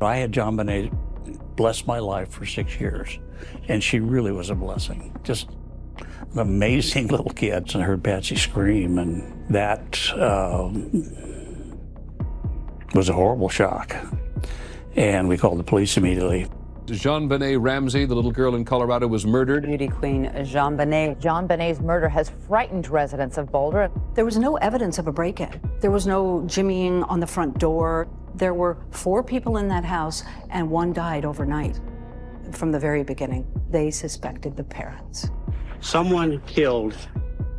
I had JonBenet bless my life for 6 years, and she really was a blessing. Just an amazing little kid. And I heard Patsy scream, and that was a horrible shock. And we called the police immediately. Jonbenet Ramsey, the little girl in Colorado, was murdered. Beauty queen JonBenet. JonBenet's murder has frightened residents of Boulder. There was no evidence of a break-in. There was no jimmying on the front door. There were 4 people in that house, and 1 died overnight. From the very beginning, they suspected the parents. Someone killed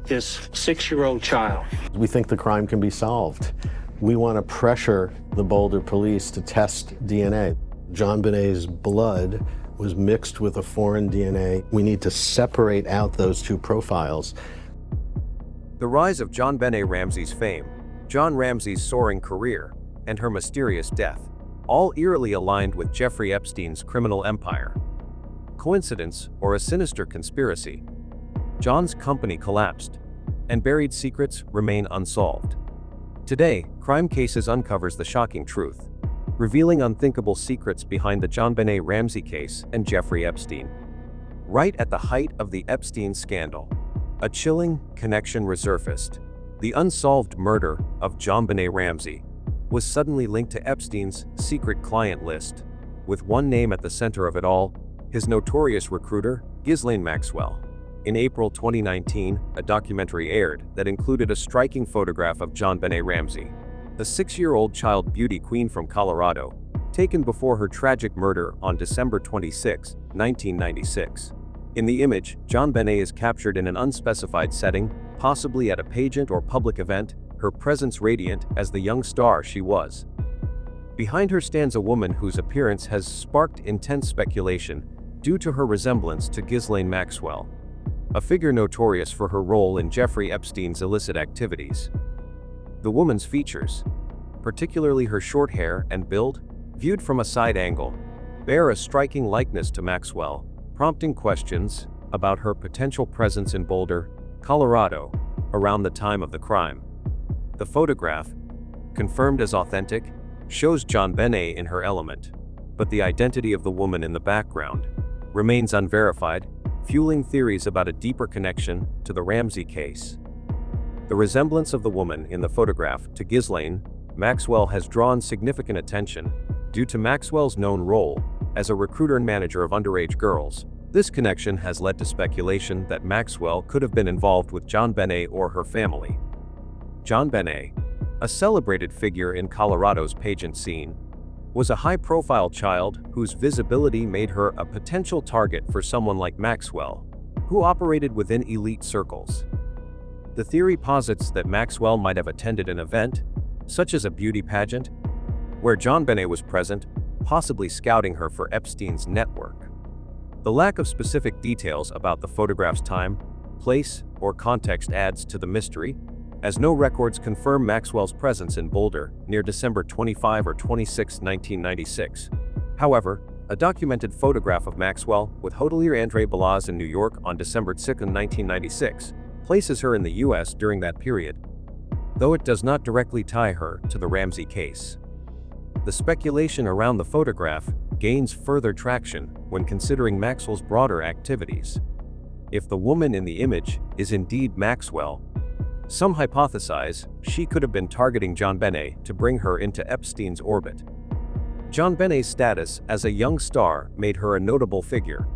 this 6-year-old child. We think the crime can be solved. We want to pressure the Boulder police to test DNA. JonBenet's blood was mixed with a foreign DNA. We need to separate out those 2 profiles. The rise of JonBenet Ramsey's fame, John Ramsey's soaring career, and her mysterious death, all eerily aligned with Jeffrey Epstein's criminal empire. Coincidence or a sinister conspiracy? John's company collapsed, and buried secrets remain unsolved. Today, Crime Cases uncovers the shocking truth, revealing unthinkable secrets behind the JonBenet Ramsey case and Jeffrey Epstein. Right at the height of the Epstein scandal, a chilling connection resurfaced. The unsolved murder of JonBenet Ramsey was suddenly linked to Epstein's secret client list, with one name at the center of it all: his notorious recruiter, Ghislaine Maxwell. In April 2019, a documentary aired that included a striking photograph of JonBenet Ramsey, the 6-year-old child beauty queen from Colorado, taken before her tragic murder on December 26, 1996. In the image, JonBenet is captured in an unspecified setting, possibly at a pageant or public event, her presence radiant as the young star she was. Behind her stands a woman whose appearance has sparked intense speculation due to her resemblance to Ghislaine Maxwell, a figure notorious for her role in Jeffrey Epstein's illicit activities. The woman's features, particularly her short hair and build, viewed from a side angle, bear a striking likeness to Maxwell, prompting questions about her potential presence in Boulder, Colorado, around the time of the crime. The photograph, confirmed as authentic, shows JonBenet in her element, but the identity of the woman in the background remains unverified, fueling theories about a deeper connection to the Ramsey case. The resemblance of the woman in the photograph to Ghislaine Maxwell has drawn significant attention due to Maxwell's known role as a recruiter and manager of underage girls. This connection has led to speculation that Maxwell could have been involved with JonBenet or her family. JonBenet, a celebrated figure in Colorado's pageant scene, was a high-profile child whose visibility made her a potential target for someone like Maxwell, who operated within elite circles. The theory posits that Maxwell might have attended an event, such as a beauty pageant, where JonBenet was present, possibly scouting her for Epstein's network. The lack of specific details about the photograph's time, place, or context adds to the mystery, as no records confirm Maxwell's presence in Boulder near December 25 or 26, 1996. However, a documented photograph of Maxwell with hotelier Andre Balaz in New York on December 2, 1996, places her in the U.S. during that period, though it does not directly tie her to the Ramsey case. The speculation around the photograph gains further traction when considering Maxwell's broader activities. If the woman in the image is indeed Maxwell, some hypothesize she could have been targeting JonBenet to bring her into Epstein's orbit. JonBenet's status as a young star made her a notable figure,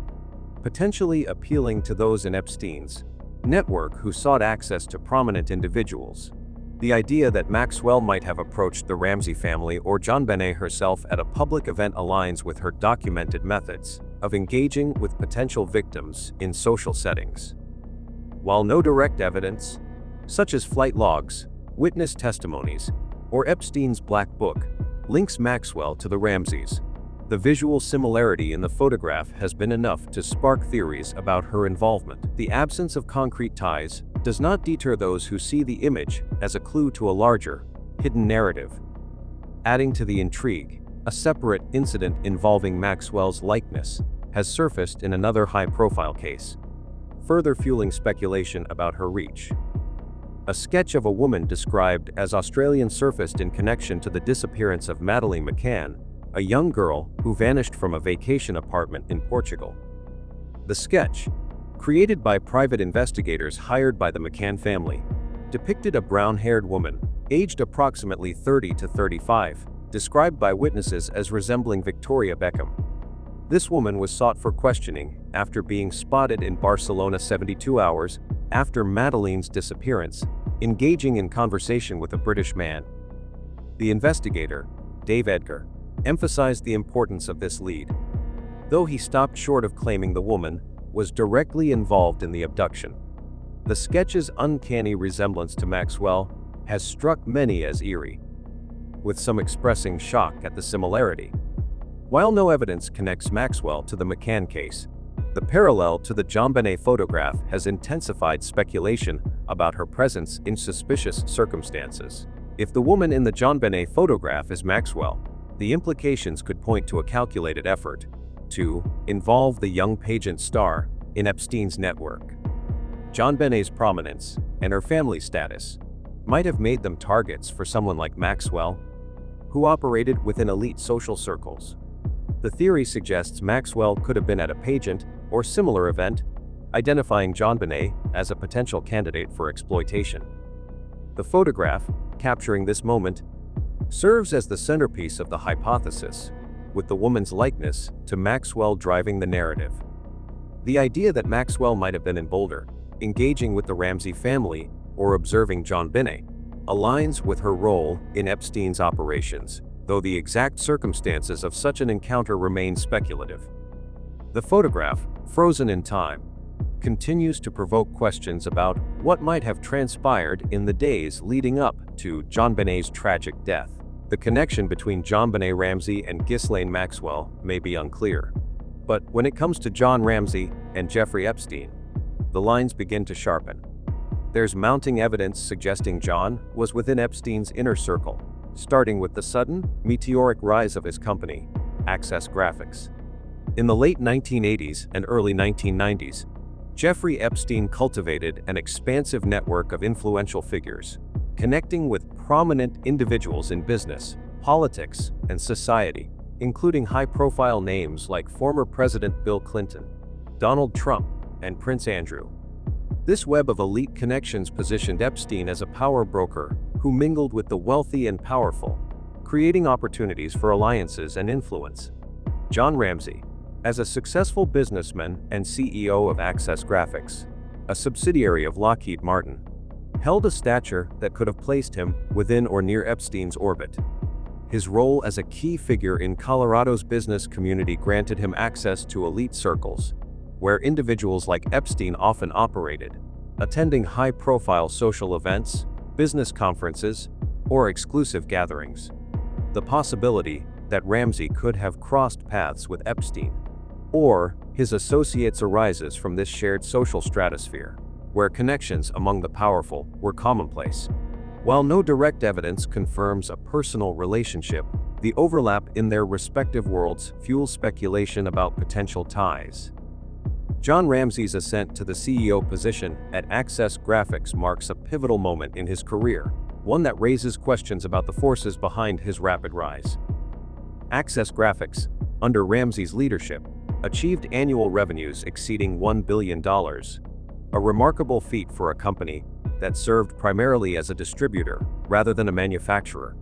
potentially appealing to those in Epstein's network who sought access to prominent individuals. The idea that Maxwell might have approached the Ramsey family or JonBenet herself at a public event aligns with her documented methods of engaging with potential victims in social settings. While no direct evidence, such as flight logs, witness testimonies, or Epstein's Black Book, links Maxwell to the Ramseys, the visual similarity in the photograph has been enough to spark theories about her involvement. The absence of concrete ties does not deter those who see the image as a clue to a larger, hidden narrative. Adding to the intrigue, a separate incident involving Maxwell's likeness has surfaced in another high-profile case, further fueling speculation about her reach. A sketch of a woman described as Australian surfaced in connection to the disappearance of Madeleine McCann, a young girl who vanished from a vacation apartment in Portugal. The sketch, created by private investigators hired by the McCann family, depicted a brown-haired woman, aged approximately 30 to 35, described by witnesses as resembling Victoria Beckham. This woman was sought for questioning after being spotted in Barcelona 72 hours after Madeleine's disappearance, engaging in conversation with a British man. The investigator, Dave Edgar, emphasized the importance of this lead, though he stopped short of claiming the woman was directly involved in the abduction. The sketch's uncanny resemblance to Maxwell has struck many as eerie, with some expressing shock at the similarity. While no evidence connects Maxwell to the McCann case, the parallel to the Jonbenet photograph has intensified speculation about her presence in suspicious circumstances. If the woman in the Jonbenet photograph is Maxwell, the implications could point to a calculated effort to involve the young pageant star in Epstein's network. Jonbenet's prominence and her family status might have made them targets for someone like Maxwell, who operated within elite social circles. The theory suggests Maxwell could have been at a pageant or similar event, identifying Jonbenet as a potential candidate for exploitation. The photograph, capturing this moment, serves as the centerpiece of the hypothesis, with the woman's likeness to Maxwell driving the narrative. The idea that Maxwell might have been in Boulder, engaging with the Ramsey family or observing Jonbenet, aligns with her role in Epstein's operations, though the exact circumstances of such an encounter remain speculative. The photograph, frozen in time, continues to provoke questions about what might have transpired in the days leading up to Jonbenet's tragic death. The connection between JonBenet Ramsey and Ghislaine Maxwell may be unclear. But when it comes to John Ramsey and Jeffrey Epstein, the lines begin to sharpen. There's mounting evidence suggesting John was within Epstein's inner circle, starting with the sudden, meteoric rise of his company, Access Graphics. In the late 1980s and early 1990s, Jeffrey Epstein cultivated an expansive network of influential figures, connecting with prominent individuals in business, politics, and society, including high-profile names like former President Bill Clinton, Donald Trump, and Prince Andrew. This web of elite connections positioned Epstein as a power broker who mingled with the wealthy and powerful, creating opportunities for alliances and influence. John Ramsey, as a successful businessman and CEO of Access Graphics, a subsidiary of Lockheed Martin, held a stature that could have placed him within or near Epstein's orbit. His role as a key figure in Colorado's business community granted him access to elite circles, where individuals like Epstein often operated, attending high-profile social events, business conferences, or exclusive gatherings. The possibility that Ramsey could have crossed paths with Epstein or his associates arises from this shared social stratosphere, where connections among the powerful were commonplace. While no direct evidence confirms a personal relationship, the overlap in their respective worlds fuels speculation about potential ties. John Ramsey's ascent to the CEO position at Access Graphics marks a pivotal moment in his career, one that raises questions about the forces behind his rapid rise. Access Graphics, under Ramsey's leadership, achieved annual revenues exceeding $1 billion, a remarkable feat for a company that served primarily as a distributor rather than a manufacturer.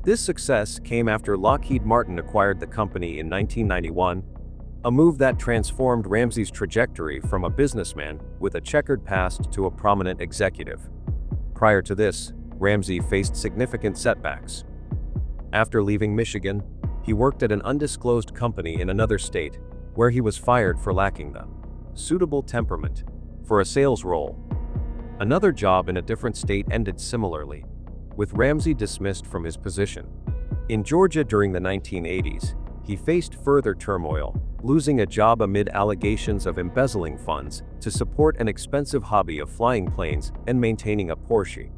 This success came after Lockheed Martin acquired the company in 1991, a move that transformed Ramsey's trajectory from a businessman with a checkered past to a prominent executive. Prior to this, Ramsey faced significant setbacks. After leaving Michigan, he worked at an undisclosed company in another state, where he was fired for lacking the suitable temperament for a sales role. Another job in a different state ended similarly, with Ramsey dismissed from his position. In Georgia during the 1980s, he faced further turmoil, losing a job amid allegations of embezzling funds to support an expensive hobby of flying planes and maintaining a Porsche.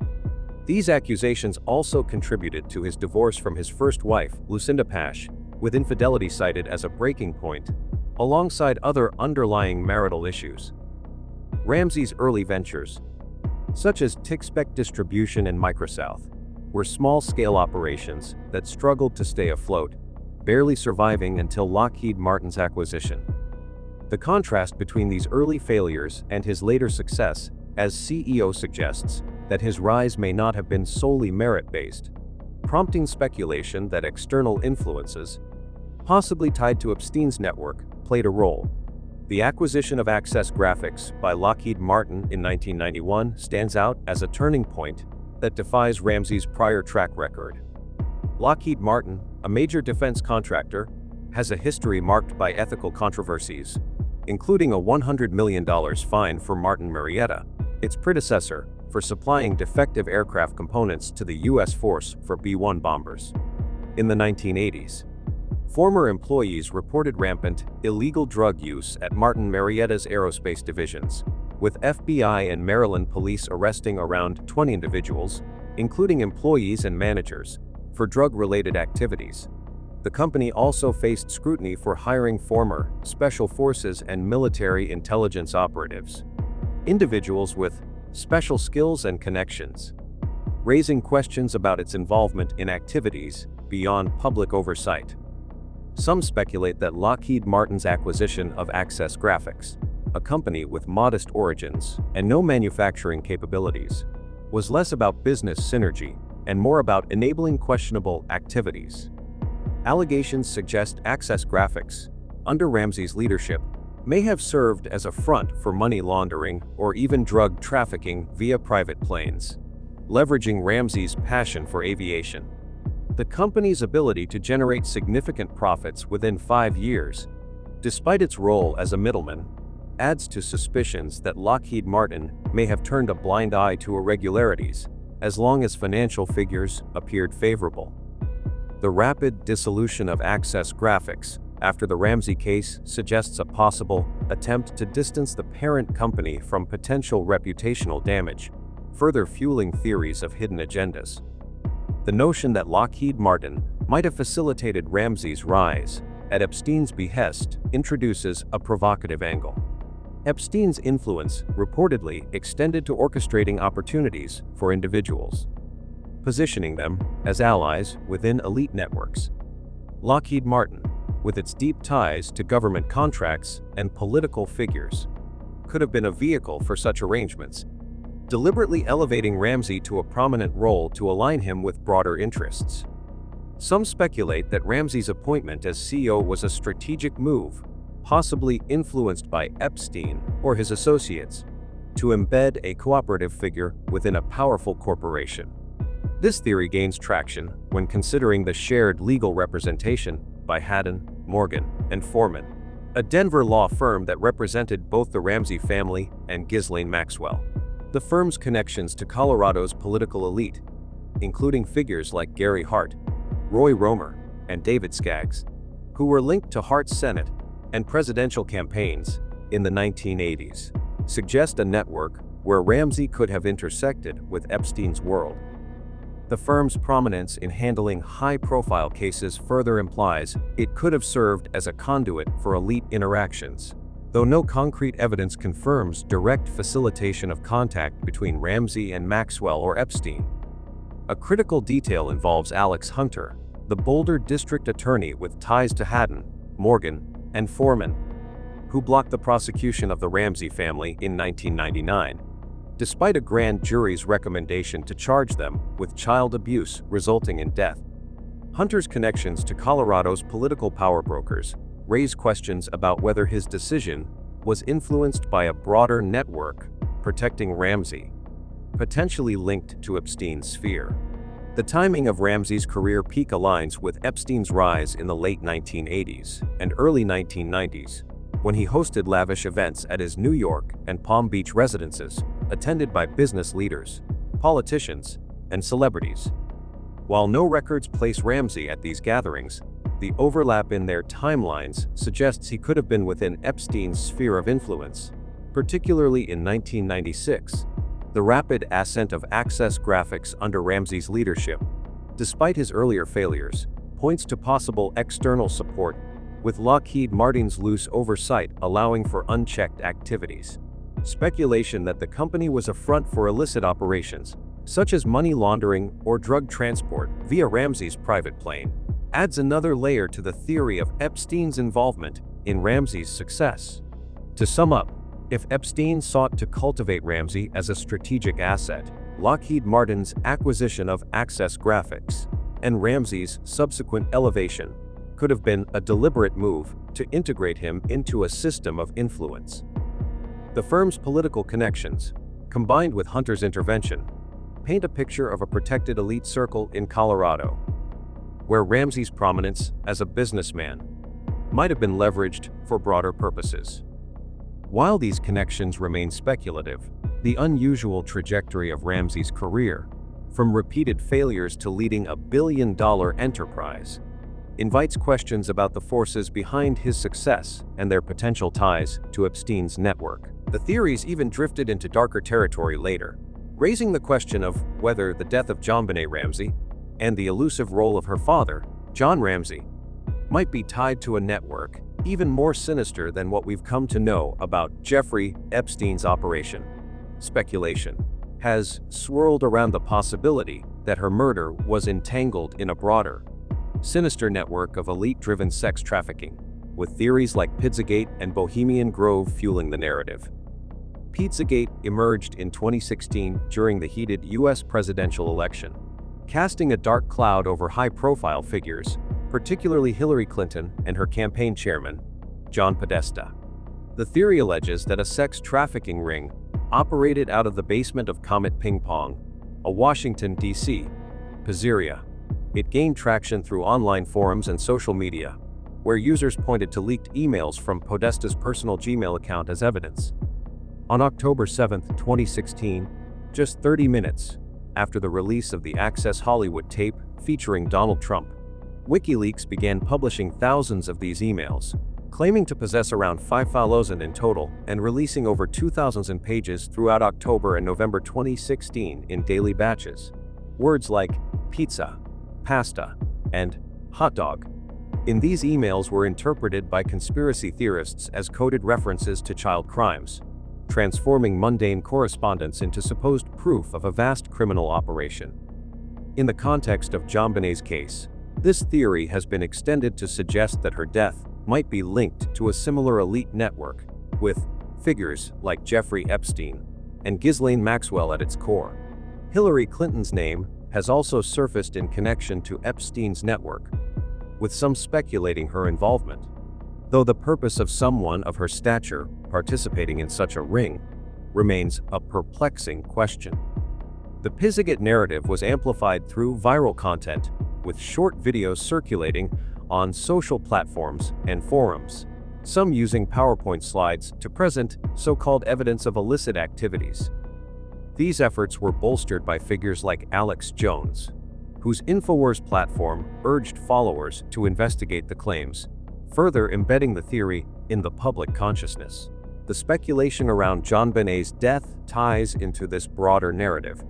These accusations also contributed to his divorce from his first wife, Lucinda Pash, with infidelity cited as a breaking point, alongside other underlying marital issues. Ramsey's early ventures, such as TickSpec Distribution and Microsouth, were small-scale operations that struggled to stay afloat, barely surviving until Lockheed Martin's acquisition. The contrast between these early failures and his later success as CEO suggests that his rise may not have been solely merit-based, prompting speculation that external influences, possibly tied to Epstein's network, played a role. The acquisition of Access Graphics by Lockheed Martin in 1991 stands out as a turning point that defies Ramsey's prior track record. Lockheed Martin, a major defense contractor, has a history marked by ethical controversies, including a $100 million fine for Martin Marietta, its predecessor, for supplying defective aircraft components to the U.S. force for B-1 bombers. In the 1980s, former employees reported rampant, illegal drug use at Martin Marietta's aerospace divisions, with FBI and Maryland police arresting around 20 individuals, including employees and managers, for drug-related activities. The company also faced scrutiny for hiring former special forces and military intelligence operatives, individuals with special skills and connections, raising questions about its involvement in activities beyond public oversight. Some speculate that Lockheed Martin's acquisition of Access Graphics, a company with modest origins and no manufacturing capabilities, was less about business synergy and more about enabling questionable activities. Allegations suggest Access Graphics, under Ramsey's leadership, may have served as a front for money laundering or even drug trafficking via private planes, leveraging Ramsey's passion for aviation. The company's ability to generate significant profits within 5 years, despite its role as a middleman, adds to suspicions that Lockheed Martin may have turned a blind eye to irregularities, as long as financial figures appeared favorable. The rapid dissolution of Access Graphics after the Ramsey case suggests a possible attempt to distance the parent company from potential reputational damage, further fueling theories of hidden agendas. The notion that Lockheed Martin might have facilitated Ramsey's rise at Epstein's behest introduces a provocative angle. Epstein's influence reportedly extended to orchestrating opportunities for individuals, positioning them as allies within elite networks. Lockheed Martin, with its deep ties to government contracts and political figures, could have been a vehicle for such arrangements, deliberately elevating Ramsey to a prominent role to align him with broader interests. Some speculate that Ramsey's appointment as CEO was a strategic move, possibly influenced by Epstein or his associates, to embed a cooperative figure within a powerful corporation. This theory gains traction when considering the shared legal representation by Haddon, Morgan, and Foreman, a Denver law firm that represented both the Ramsey family and Ghislaine Maxwell. The firm's connections to Colorado's political elite, including figures like Gary Hart, Roy Romer, and David Skaggs, who were linked to Hart's Senate and presidential campaigns in the 1980s, suggest a network where Ramsey could have intersected with Epstein's world. The firm's prominence in handling high-profile cases further implies it could have served as a conduit for elite interactions, though no concrete evidence confirms direct facilitation of contact between Ramsey and Maxwell or Epstein. A critical detail involves Alex Hunter, the Boulder district attorney with ties to Haddon, Morgan, and Foreman, who blocked the prosecution of the Ramsey family in 1999. Despite a grand jury's recommendation to charge them with child abuse resulting in death. Hunter's connections to Colorado's political power brokers raise questions about whether his decision was influenced by a broader network protecting Ramsey, potentially linked to Epstein's sphere. The timing of Ramsey's career peak aligns with Epstein's rise in the late 1980s and early 1990s, when he hosted lavish events at his New York and Palm Beach residences, attended by business leaders, politicians, and celebrities. While no records place Ramsey at these gatherings, the overlap in their timelines suggests he could have been within Epstein's sphere of influence, particularly in 1996. The rapid ascent of Access Graphics under Ramsey's leadership, despite his earlier failures, points to possible external support, with Lockheed Martin's loose oversight allowing for unchecked activities. Speculation that the company was a front for illicit operations, such as money laundering or drug transport via Ramsey's private plane, adds another layer to the theory of Epstein's involvement in Ramsey's success. To sum up, if Epstein sought to cultivate Ramsey as a strategic asset, Lockheed Martin's acquisition of Access Graphics and Ramsey's subsequent elevation could have been a deliberate move to integrate him into a system of influence. The firm's political connections, combined with Hunter's intervention, paint a picture of a protected elite circle in Colorado, where Ramsey's prominence as a businessman might have been leveraged for broader purposes. While these connections remain speculative, the unusual trajectory of Ramsey's career, from repeated failures to leading a billion-dollar enterprise, invites questions about the forces behind his success and their potential ties to Epstein's network. The theories even drifted into darker territory later, raising the question of whether the death of JonBenet Ramsey and the elusive role of her father, John Ramsey, might be tied to a network even more sinister than what we've come to know about Jeffrey Epstein's operation. Speculation has swirled around the possibility that her murder was entangled in a broader, sinister network of elite-driven sex trafficking, with theories like Pizzagate and Bohemian Grove fueling the narrative. Pizzagate emerged in 2016 during the heated U.S. presidential election, casting a dark cloud over high-profile figures, particularly Hillary Clinton and her campaign chairman, John Podesta. The theory alleges that a sex trafficking ring operated out of the basement of Comet Ping Pong, a Washington, D.C. pizzeria. It gained traction through online forums and social media, where users pointed to leaked emails from Podesta's personal Gmail account as evidence. On October 7, 2016, just 30 minutes after the release of the Access Hollywood tape featuring Donald Trump, WikiLeaks began publishing thousands of these emails, claiming to possess around 5,000 in total and releasing over 2,000 pages throughout October and November 2016 in daily batches. Words like pizza, pasta, and hot dog in these emails were interpreted by conspiracy theorists as coded references to child crimes, transforming mundane correspondence into supposed proof of a vast criminal operation. In the context of JonBenét's case, this theory has been extended to suggest that her death might be linked to a similar elite network, with figures like Jeffrey Epstein and Ghislaine Maxwell at its core. Hillary Clinton's name has also surfaced in connection to Epstein's network, with some speculating her involvement, though the purpose of someone of her stature participating in such a ring remains a perplexing question. The Pizzagate narrative was amplified through viral content, with short videos circulating on social platforms and forums, some using PowerPoint slides to present so-called evidence of illicit activities. These efforts were bolstered by figures like Alex Jones, whose InfoWars platform urged followers to investigate the claims, further embedding the theory in the public consciousness. The speculation around JonBenét's death ties into this broader narrative,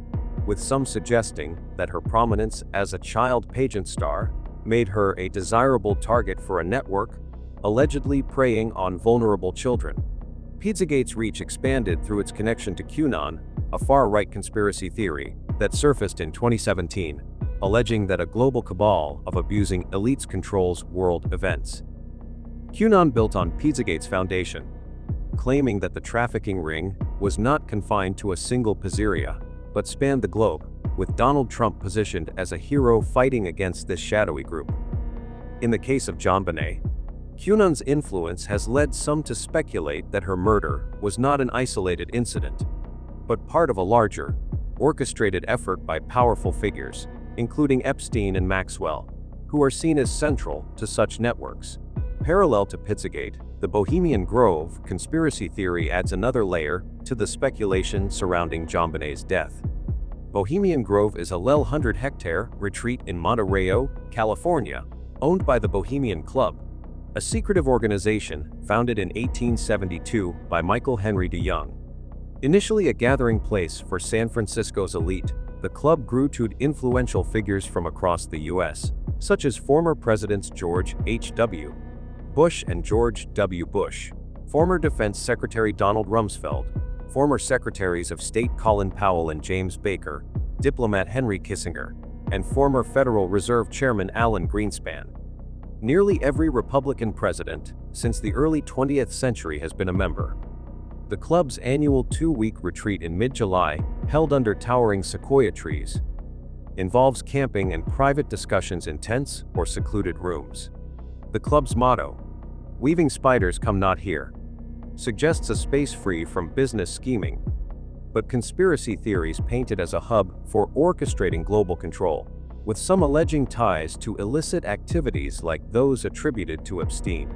with some suggesting that her prominence as a child pageant star made her a desirable target for a network allegedly preying on vulnerable children. Pizzagate's reach expanded through its connection to QAnon, a far-right conspiracy theory that surfaced in 2017, alleging that a global cabal of abusing elites controls world events. QAnon built on Pizzagate's foundation, claiming that the trafficking ring was not confined to a single pizzeria, but spanned the globe, with Donald Trump positioned as a hero fighting against this shadowy group. In the case of JonBenet, QAnon's influence has led some to speculate that her murder was not an isolated incident, but part of a larger, orchestrated effort by powerful figures, including Epstein and Maxwell, who are seen as central to such networks. Parallel to Pizzagate, the Bohemian Grove conspiracy theory adds another layer to the speculation surrounding JonBenét's death. Bohemian Grove is a 1,100-hectare retreat in Monterey, California, owned by the Bohemian Club, a secretive organization founded in 1872 by Michael Henry DeYoung. Initially a gathering place for San Francisco's elite, the club grew to influential figures from across the U.S., such as former Presidents George H.W. Bush and George W. Bush, former Defense Secretary Donald Rumsfeld, former Secretaries of State Colin Powell and James Baker, diplomat Henry Kissinger, and former Federal Reserve Chairman Alan Greenspan. Nearly every Republican president since the early 20th century has been a member. The club's annual 2-week retreat in mid-July, held under towering sequoia trees, involves camping and private discussions in tents or secluded rooms. The club's motto, "Weaving spiders come not here," suggests a space free from business scheming, but conspiracy theories paint it as a hub for orchestrating global control, with some alleging ties to illicit activities like those attributed to Epstein.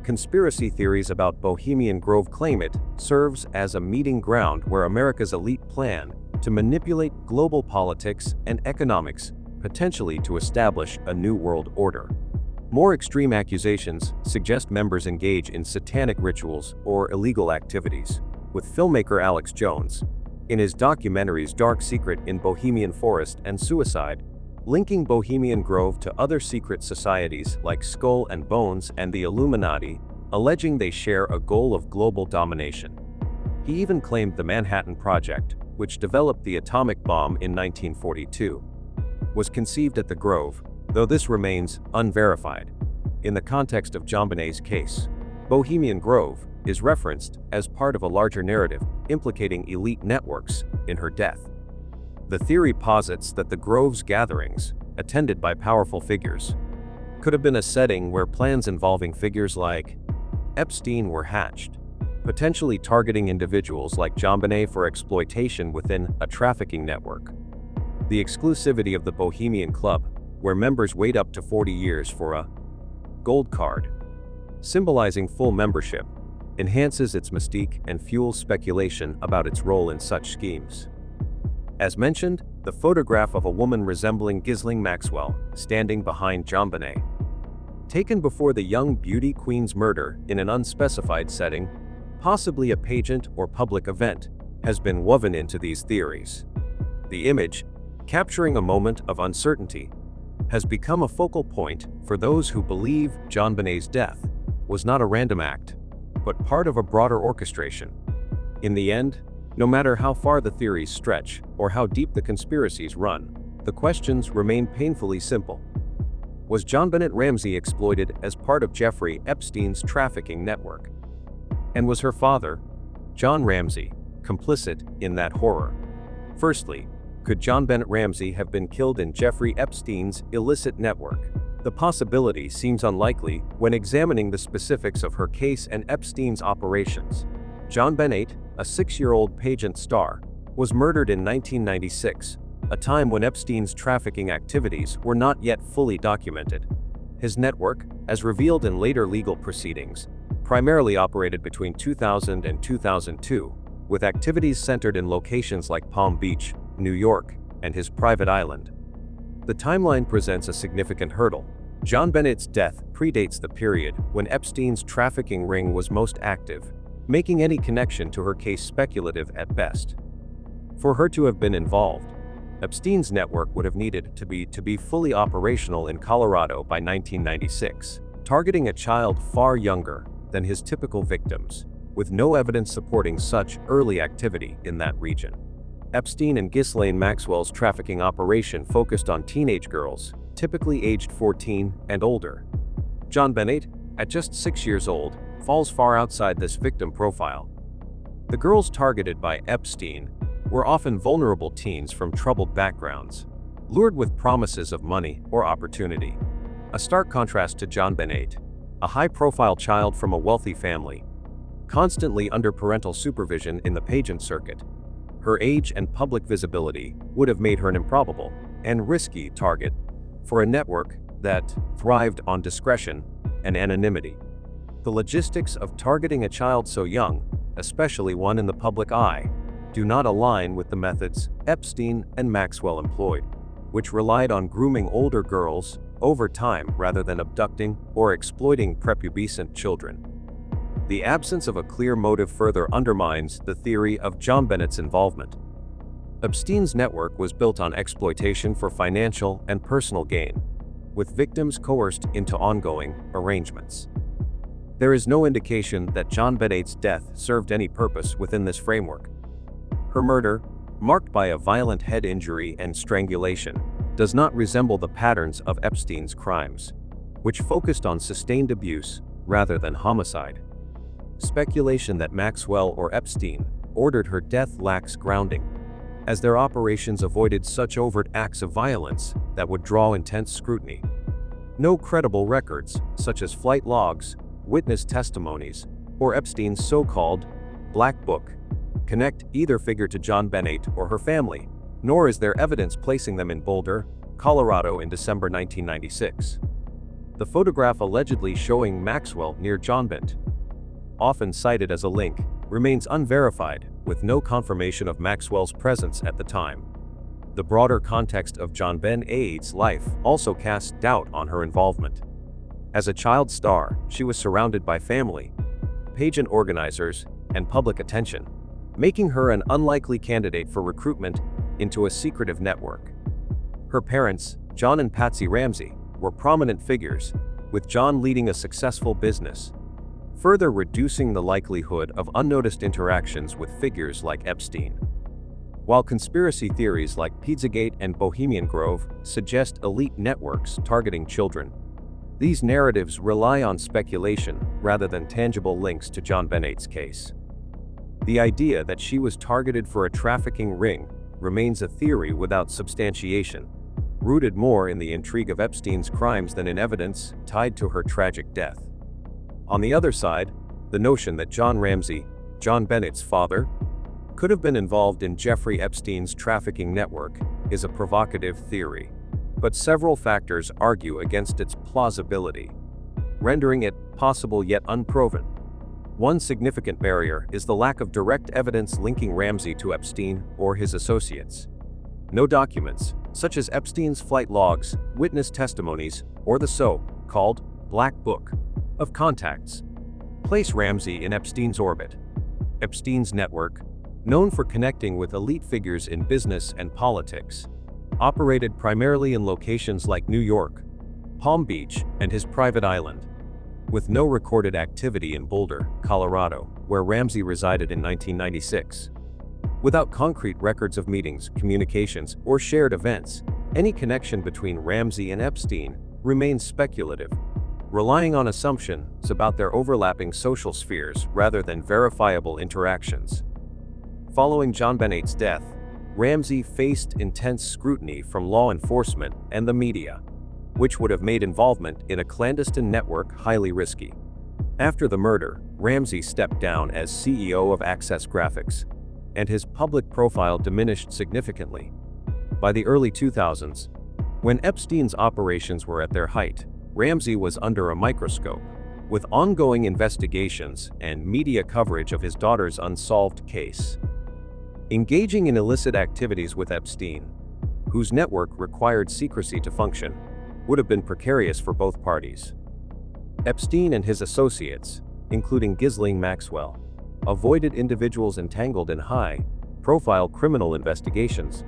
Conspiracy theories about Bohemian Grove claim it serves as a meeting ground where America's elite plan to manipulate global politics and economics, potentially to establish a new world order. More extreme accusations suggest members engage in satanic rituals or illegal activities, with filmmaker Alex Jones, in his documentaries Dark Secret in Bohemian Forest and Suicide, linking Bohemian Grove to other secret societies like Skull and Bones and the Illuminati, alleging they share a goal of global domination. He even claimed the Manhattan Project, which developed the atomic bomb in 1942, was conceived at the Grove, though this remains unverified. In the context of JonBenét's case, Bohemian Grove is referenced as part of a larger narrative implicating elite networks in her death. The theory posits that the Grove's gatherings, attended by powerful figures, could have been a setting where plans involving figures like Epstein were hatched, potentially targeting individuals like JonBenet for exploitation within a trafficking network. The exclusivity of the Bohemian Club, where members wait up to 40 years for a gold card, symbolizing full membership, enhances its mystique and fuels speculation about its role in such schemes. As mentioned, the photograph of a woman resembling Ghislaine Maxwell standing behind JonBenet, taken before the young beauty queen's murder in an unspecified setting, possibly a pageant or public event, has been woven into these theories. The image, capturing a moment of uncertainty, has become a focal point for those who believe JonBenét's death was not a random act, but part of a broader orchestration. In the end, no matter how far the theories stretch or how deep the conspiracies run, the questions remain painfully simple. Was JonBenet Ramsey exploited as part of Jeffrey Epstein's trafficking network? And was her father, John Ramsey, complicit in that horror? Firstly, could JonBenet Ramsey have been killed in Jeffrey Epstein's illicit network? The possibility seems unlikely when examining the specifics of her case and Epstein's operations. JonBenet, a 6-year-old pageant star, was murdered in 1996, a time when Epstein's trafficking activities were not yet fully documented. His network, as revealed in later legal proceedings, primarily operated between 2000 and 2002, with activities centered in locations like Palm Beach, New York, and his private island. The timeline presents a significant hurdle. JonBenét's death predates the period when Epstein's trafficking ring was most active, making any connection to her case speculative at best. For her to have been involved, Epstein's network would have needed to be fully operational in Colorado by 1996, targeting a child far younger than his typical victims, with no evidence supporting such early activity in that region. Epstein and Ghislaine Maxwell's trafficking operation focused on teenage girls, typically aged 14 and older. JonBenet, at just 6 years old, falls far outside this victim profile. The girls targeted by Epstein were often vulnerable teens from troubled backgrounds, lured with promises of money or opportunity. A stark contrast to JonBenet, a high-profile child from a wealthy family, constantly under parental supervision in the pageant circuit. Her age and public visibility would have made her an improbable and risky target for a network that thrived on discretion and anonymity. The logistics of targeting a child so young, especially one in the public eye, do not align with the methods Epstein and Maxwell employed, which relied on grooming older girls over time rather than abducting or exploiting prepubescent children. The absence of a clear motive further undermines the theory of JonBenét's involvement. Epstein's network was built on exploitation for financial and personal gain, with victims coerced into ongoing arrangements. There is no indication that JonBenét's death served any purpose within this framework. Her murder, marked by a violent head injury and strangulation, does not resemble the patterns of Epstein's crimes, which focused on sustained abuse rather than homicide. Speculation that Maxwell or Epstein ordered her death lacks grounding, as their operations avoided such overt acts of violence that would draw intense scrutiny. No credible records, such as flight logs, witness testimonies, or Epstein's so-called Black Book, connect either figure to JonBenet or her family, nor is there evidence placing them in Boulder, Colorado in December 1996. The photograph allegedly showing Maxwell near Jonbenet, often cited as a link, remains unverified, with no confirmation of Maxwell's presence at the time. The broader context of JonBenet's life also casts doubt on her involvement. As a child star, she was surrounded by family, pageant organizers, and public attention, making her an unlikely candidate for recruitment into a secretive network. Her parents, John and Patsy Ramsey, were prominent figures, with John leading a successful business, further reducing the likelihood of unnoticed interactions with figures like Epstein. While conspiracy theories like Pizzagate and Bohemian Grove suggest elite networks targeting children, these narratives rely on speculation rather than tangible links to JonBenét's case. The idea that she was targeted for a trafficking ring remains a theory without substantiation, rooted more in the intrigue of Epstein's crimes than in evidence tied to her tragic death. On the other side, the notion that John Ramsey, JonBenét's father, could have been involved in Jeffrey Epstein's trafficking network is a provocative theory, but several factors argue against its plausibility, rendering it possible yet unproven. One significant barrier is the lack of direct evidence linking Ramsey to Epstein or his associates. No documents, such as Epstein's flight logs, witness testimonies, or the so-called Black Book of contacts, place Ramsey in Epstein's orbit. Epstein's network, known for connecting with elite figures in business and politics, operated primarily in locations like New York, Palm Beach, and his private island, with no recorded activity in Boulder, Colorado, where Ramsey resided in 1996. Without concrete records of meetings, communications, or shared events, any connection between Ramsey and Epstein remains speculative, relying on assumptions about their overlapping social spheres rather than verifiable interactions. Following JonBenét's death, Ramsey faced intense scrutiny from law enforcement and the media, which would have made involvement in a clandestine network highly risky. After the murder, Ramsey stepped down as CEO of Access Graphics, and his public profile diminished significantly. By the early 2000s, when Epstein's operations were at their height, Ramsey was under a microscope, with ongoing investigations and media coverage of his daughter's unsolved case. Engaging in illicit activities with Epstein, whose network required secrecy to function, would have been precarious for both parties. Epstein and his associates, including Ghislaine Maxwell, avoided individuals entangled in high-profile criminal investigations,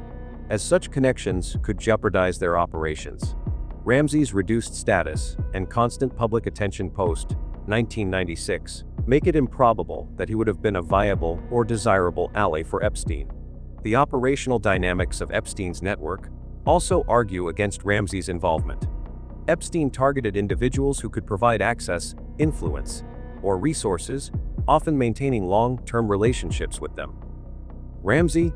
as such connections could jeopardize their operations. Ramsey's reduced status and constant public attention post-1996 make it improbable that he would have been a viable or desirable ally for Epstein. The operational dynamics of Epstein's network also argue against Ramsey's involvement. Epstein targeted individuals who could provide access, influence, or resources, often maintaining long-term relationships with them. Ramsey,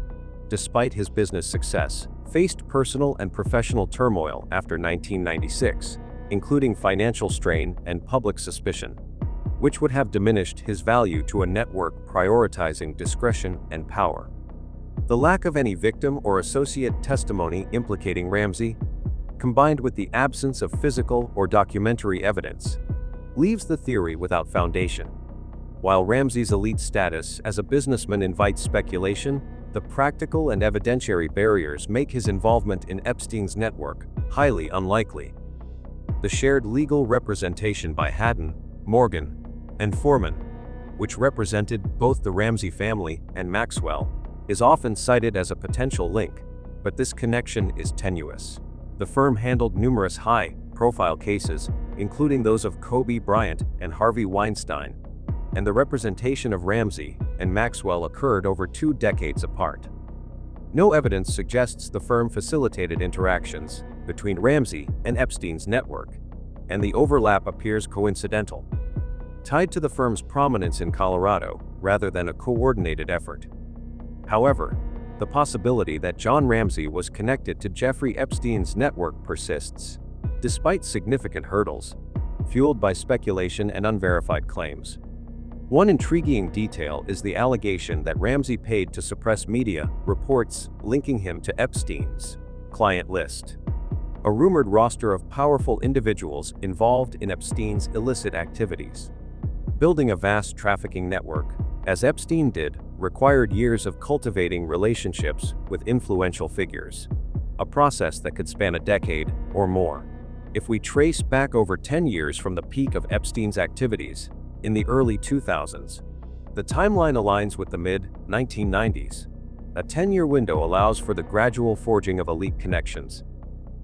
despite his business success, faced personal and professional turmoil after 1996, including financial strain and public suspicion, which would have diminished his value to a network prioritizing discretion and power. The lack of any victim or associate testimony implicating Ramsey, combined with the absence of physical or documentary evidence, leaves the theory without foundation. While Ramsey's elite status as a businessman invites speculation, the practical and evidentiary barriers make his involvement in Epstein's network highly unlikely. The shared legal representation by Haddon, Morgan, and Foreman, which represented both the Ramsey family and Maxwell, is often cited as a potential link, but this connection is tenuous. The firm handled numerous high-profile cases, including those of Kobe Bryant and Harvey Weinstein, and the representation of Ramsey and Maxwell occurred over 2 decades apart. No evidence suggests the firm facilitated interactions between Ramsey and Epstein's network, and the overlap appears coincidental, tied to the firm's prominence in Colorado rather than a coordinated effort. However, the possibility that John Ramsey was connected to Jeffrey Epstein's network persists, despite significant hurdles, fueled by speculation and unverified claims. One intriguing detail is the allegation that Ramsey paid to suppress media reports linking him to Epstein's client list, a rumored roster of powerful individuals involved in Epstein's illicit activities. Building a vast trafficking network, as Epstein did, required years of cultivating relationships with influential figures, a process that could span a decade or more. If we trace back over 10 years from the peak of Epstein's activities, in the early 2000s, the timeline aligns with the mid-1990s. A 10-year window allows for the gradual forging of elite connections,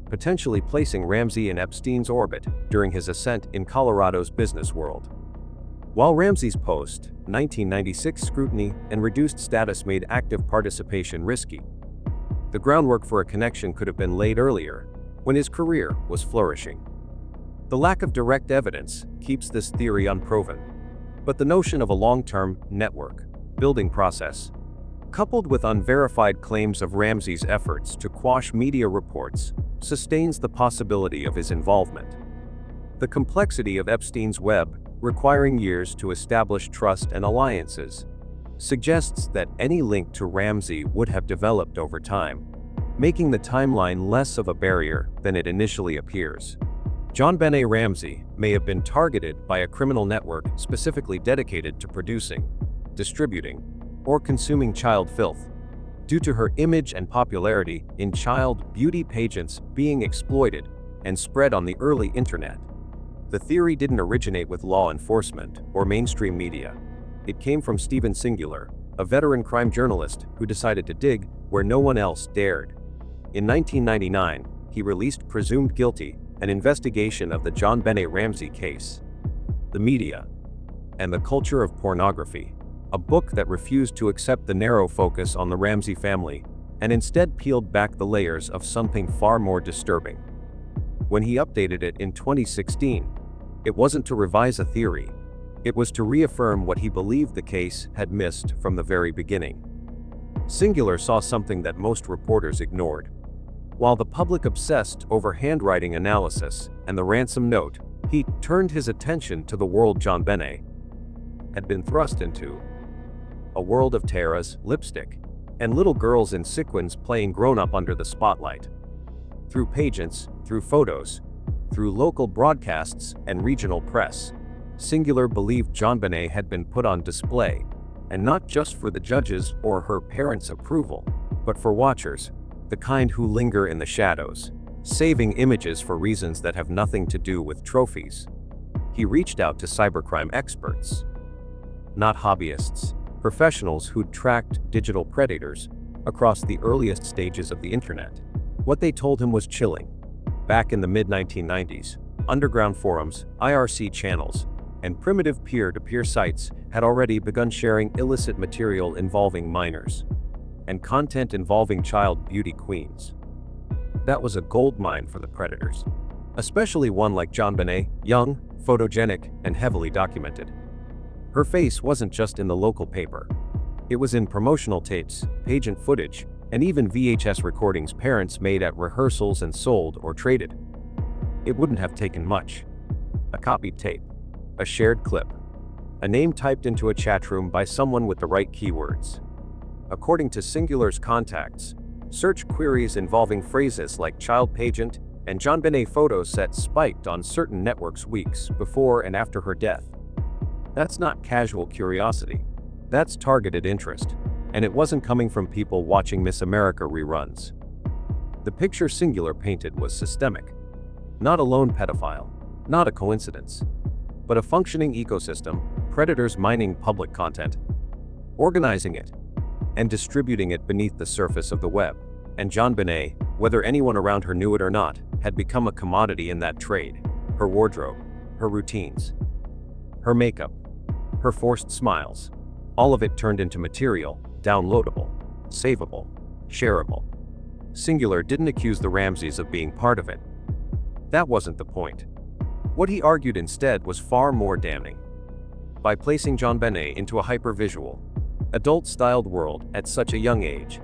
potentially placing Ramsey in Epstein's orbit during his ascent in Colorado's business world. While Ramsey's post-1996 scrutiny and reduced status made active participation risky, the groundwork for a connection could have been laid earlier, when his career was flourishing. The lack of direct evidence keeps this theory unproven, but the notion of a long-term network building process, coupled with unverified claims of Ramsey's efforts to quash media reports, sustains the possibility of his involvement. The complexity of Epstein's web, requiring years to establish trust and alliances, suggests that any link to Ramsey would have developed over time, making the timeline less of a barrier than it initially appears. JonBenet Ramsey may have been targeted by a criminal network specifically dedicated to producing, distributing, or consuming child filth, due to her image and popularity in child beauty pageants being exploited and spread on the early internet. The theory didn't originate with law enforcement or mainstream media. It came from Steven Singular, a veteran crime journalist who decided to dig where no one else dared. In 1999, he released Presumed Guilty, an investigation of the JonBenet Ramsey case, the media, and the culture of pornography, a book that refused to accept the narrow focus on the Ramsey family and instead peeled back the layers of something far more disturbing. When he updated it in 2016, it wasn't to revise a theory, it was to reaffirm what he believed the case had missed from the very beginning. Singular saw something that most reporters ignored. While the public obsessed over handwriting analysis and the ransom note, he turned his attention to the world JonBenet had been thrust into. A world of tiaras, lipstick, and little girls in sequins playing grown-up under the spotlight. Through pageants, through photos, through local broadcasts and regional press, Singular believed JonBenet had been put on display, and not just for the judges or her parents' approval, but for watchers, the kind who linger in the shadows, saving images for reasons that have nothing to do with trophies. He reached out to cybercrime experts, not hobbyists, professionals who'd tracked digital predators across the earliest stages of the internet. What they told him was chilling. Back in the mid-1990s, underground forums, IRC channels, and primitive peer-to-peer sites had already begun sharing illicit material involving minors and content involving child beauty queens. That was a goldmine for the predators, especially one like JonBenet, young, photogenic, and heavily documented. Her face wasn't just in the local paper. It was in promotional tapes, pageant footage, and even VHS recordings parents made at rehearsals and sold or traded. It wouldn't have taken much. A copied tape, a shared clip, a name typed into a chat room by someone with the right keywords. According to Singular's contacts, search queries involving phrases like child pageant and JonBenet photo set spiked on certain networks weeks before and after her death. That's not casual curiosity. That's targeted interest, and it wasn't coming from people watching Miss America reruns. The picture Singular painted was systemic. Not a lone pedophile, not a coincidence, but a functioning ecosystem, predators mining public content, organizing it, and distributing it beneath the surface of the web. And JonBenet, whether anyone around her knew it or not, had become a commodity in that trade. Her wardrobe, her routines, her makeup, her forced smiles, all of it turned into material, downloadable, savable, shareable. Singular didn't accuse the Ramseys of being part of it. That wasn't the point. What he argued instead was far more damning. By placing Jonbenet into a hypervisual, adult-styled world at such a young age,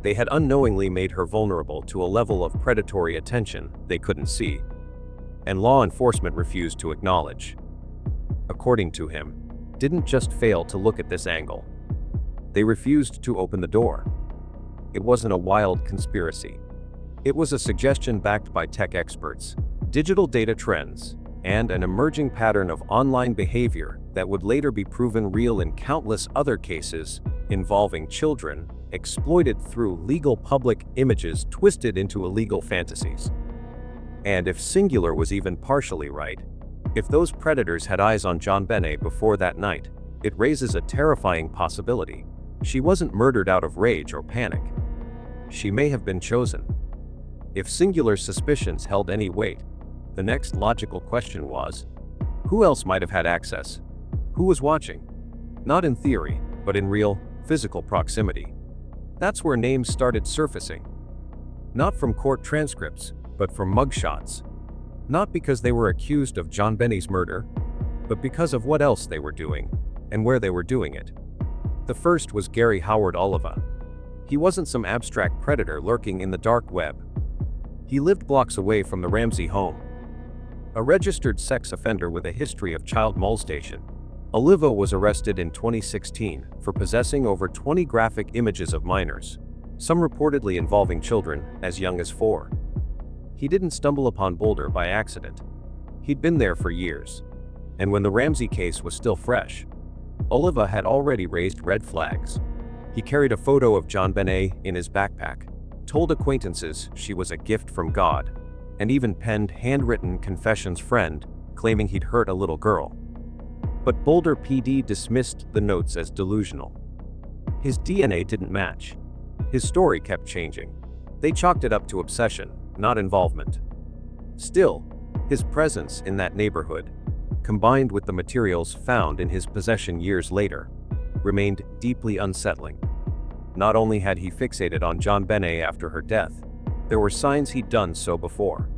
they had unknowingly made her vulnerable to a level of predatory attention they couldn't see, and law enforcement refused to acknowledge. According to him, didn't just fail to look at this angle. They refused to open the door. It wasn't a wild conspiracy. It was a suggestion backed by tech experts, digital data trends, and an emerging pattern of online behavior that would later be proven real in countless other cases involving children exploited through legal public images twisted into illegal fantasies. And if Singular was even partially right, if those predators had eyes on Jonbenet before that night, it raises a terrifying possibility. She wasn't murdered out of rage or panic. She may have been chosen. If Singular's suspicions held any weight, the next logical question was, who else might have had access? Who was watching? Not in theory, but in real, physical proximity. That's where names started surfacing. Not from court transcripts, but from mugshots. Not because they were accused of Jonbenet's murder, but because of what else they were doing, and where they were doing it. The first was Gary Howard Oliva. He wasn't some abstract predator lurking in the dark web. He lived blocks away from the Ramsey home. A registered sex offender with a history of child molestation, Oliva was arrested in 2016 for possessing over 20 graphic images of minors, some reportedly involving children as young as 4. He didn't stumble upon Boulder by accident. He'd been there for years. And when the Ramsey case was still fresh, Oliva had already raised red flags. He carried a photo of Jonbenet in his backpack, told acquaintances she was a gift from God, and even penned handwritten confessions friend claiming he'd hurt a little girl. But Boulder PD dismissed the notes as delusional. His DNA didn't match. His story kept changing. They chalked it up to obsession, not involvement. Still, his presence in that neighborhood, combined with the materials found in his possession years later, remained deeply unsettling. Not only had he fixated on Jonbenet after her death, there were signs he'd done so before.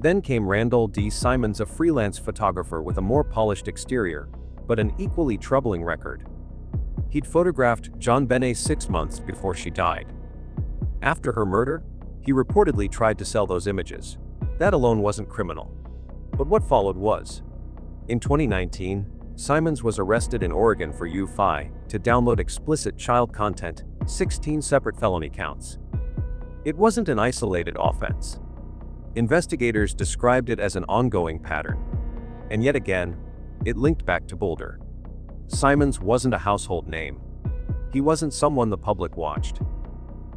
Then came Randall D. Simons, a freelance photographer with a more polished exterior, but an equally troubling record. He'd photographed Jonbenet 6 months before she died. After her murder, he reportedly tried to sell those images. That alone wasn't criminal. But what followed was. In 2019, Simons was arrested in Oregon for UFI to download explicit child content, 16 separate felony counts. It wasn't an isolated offense. Investigators described it as an ongoing pattern. And yet again, it linked back to Boulder. Simons wasn't a household name. He wasn't someone the public watched.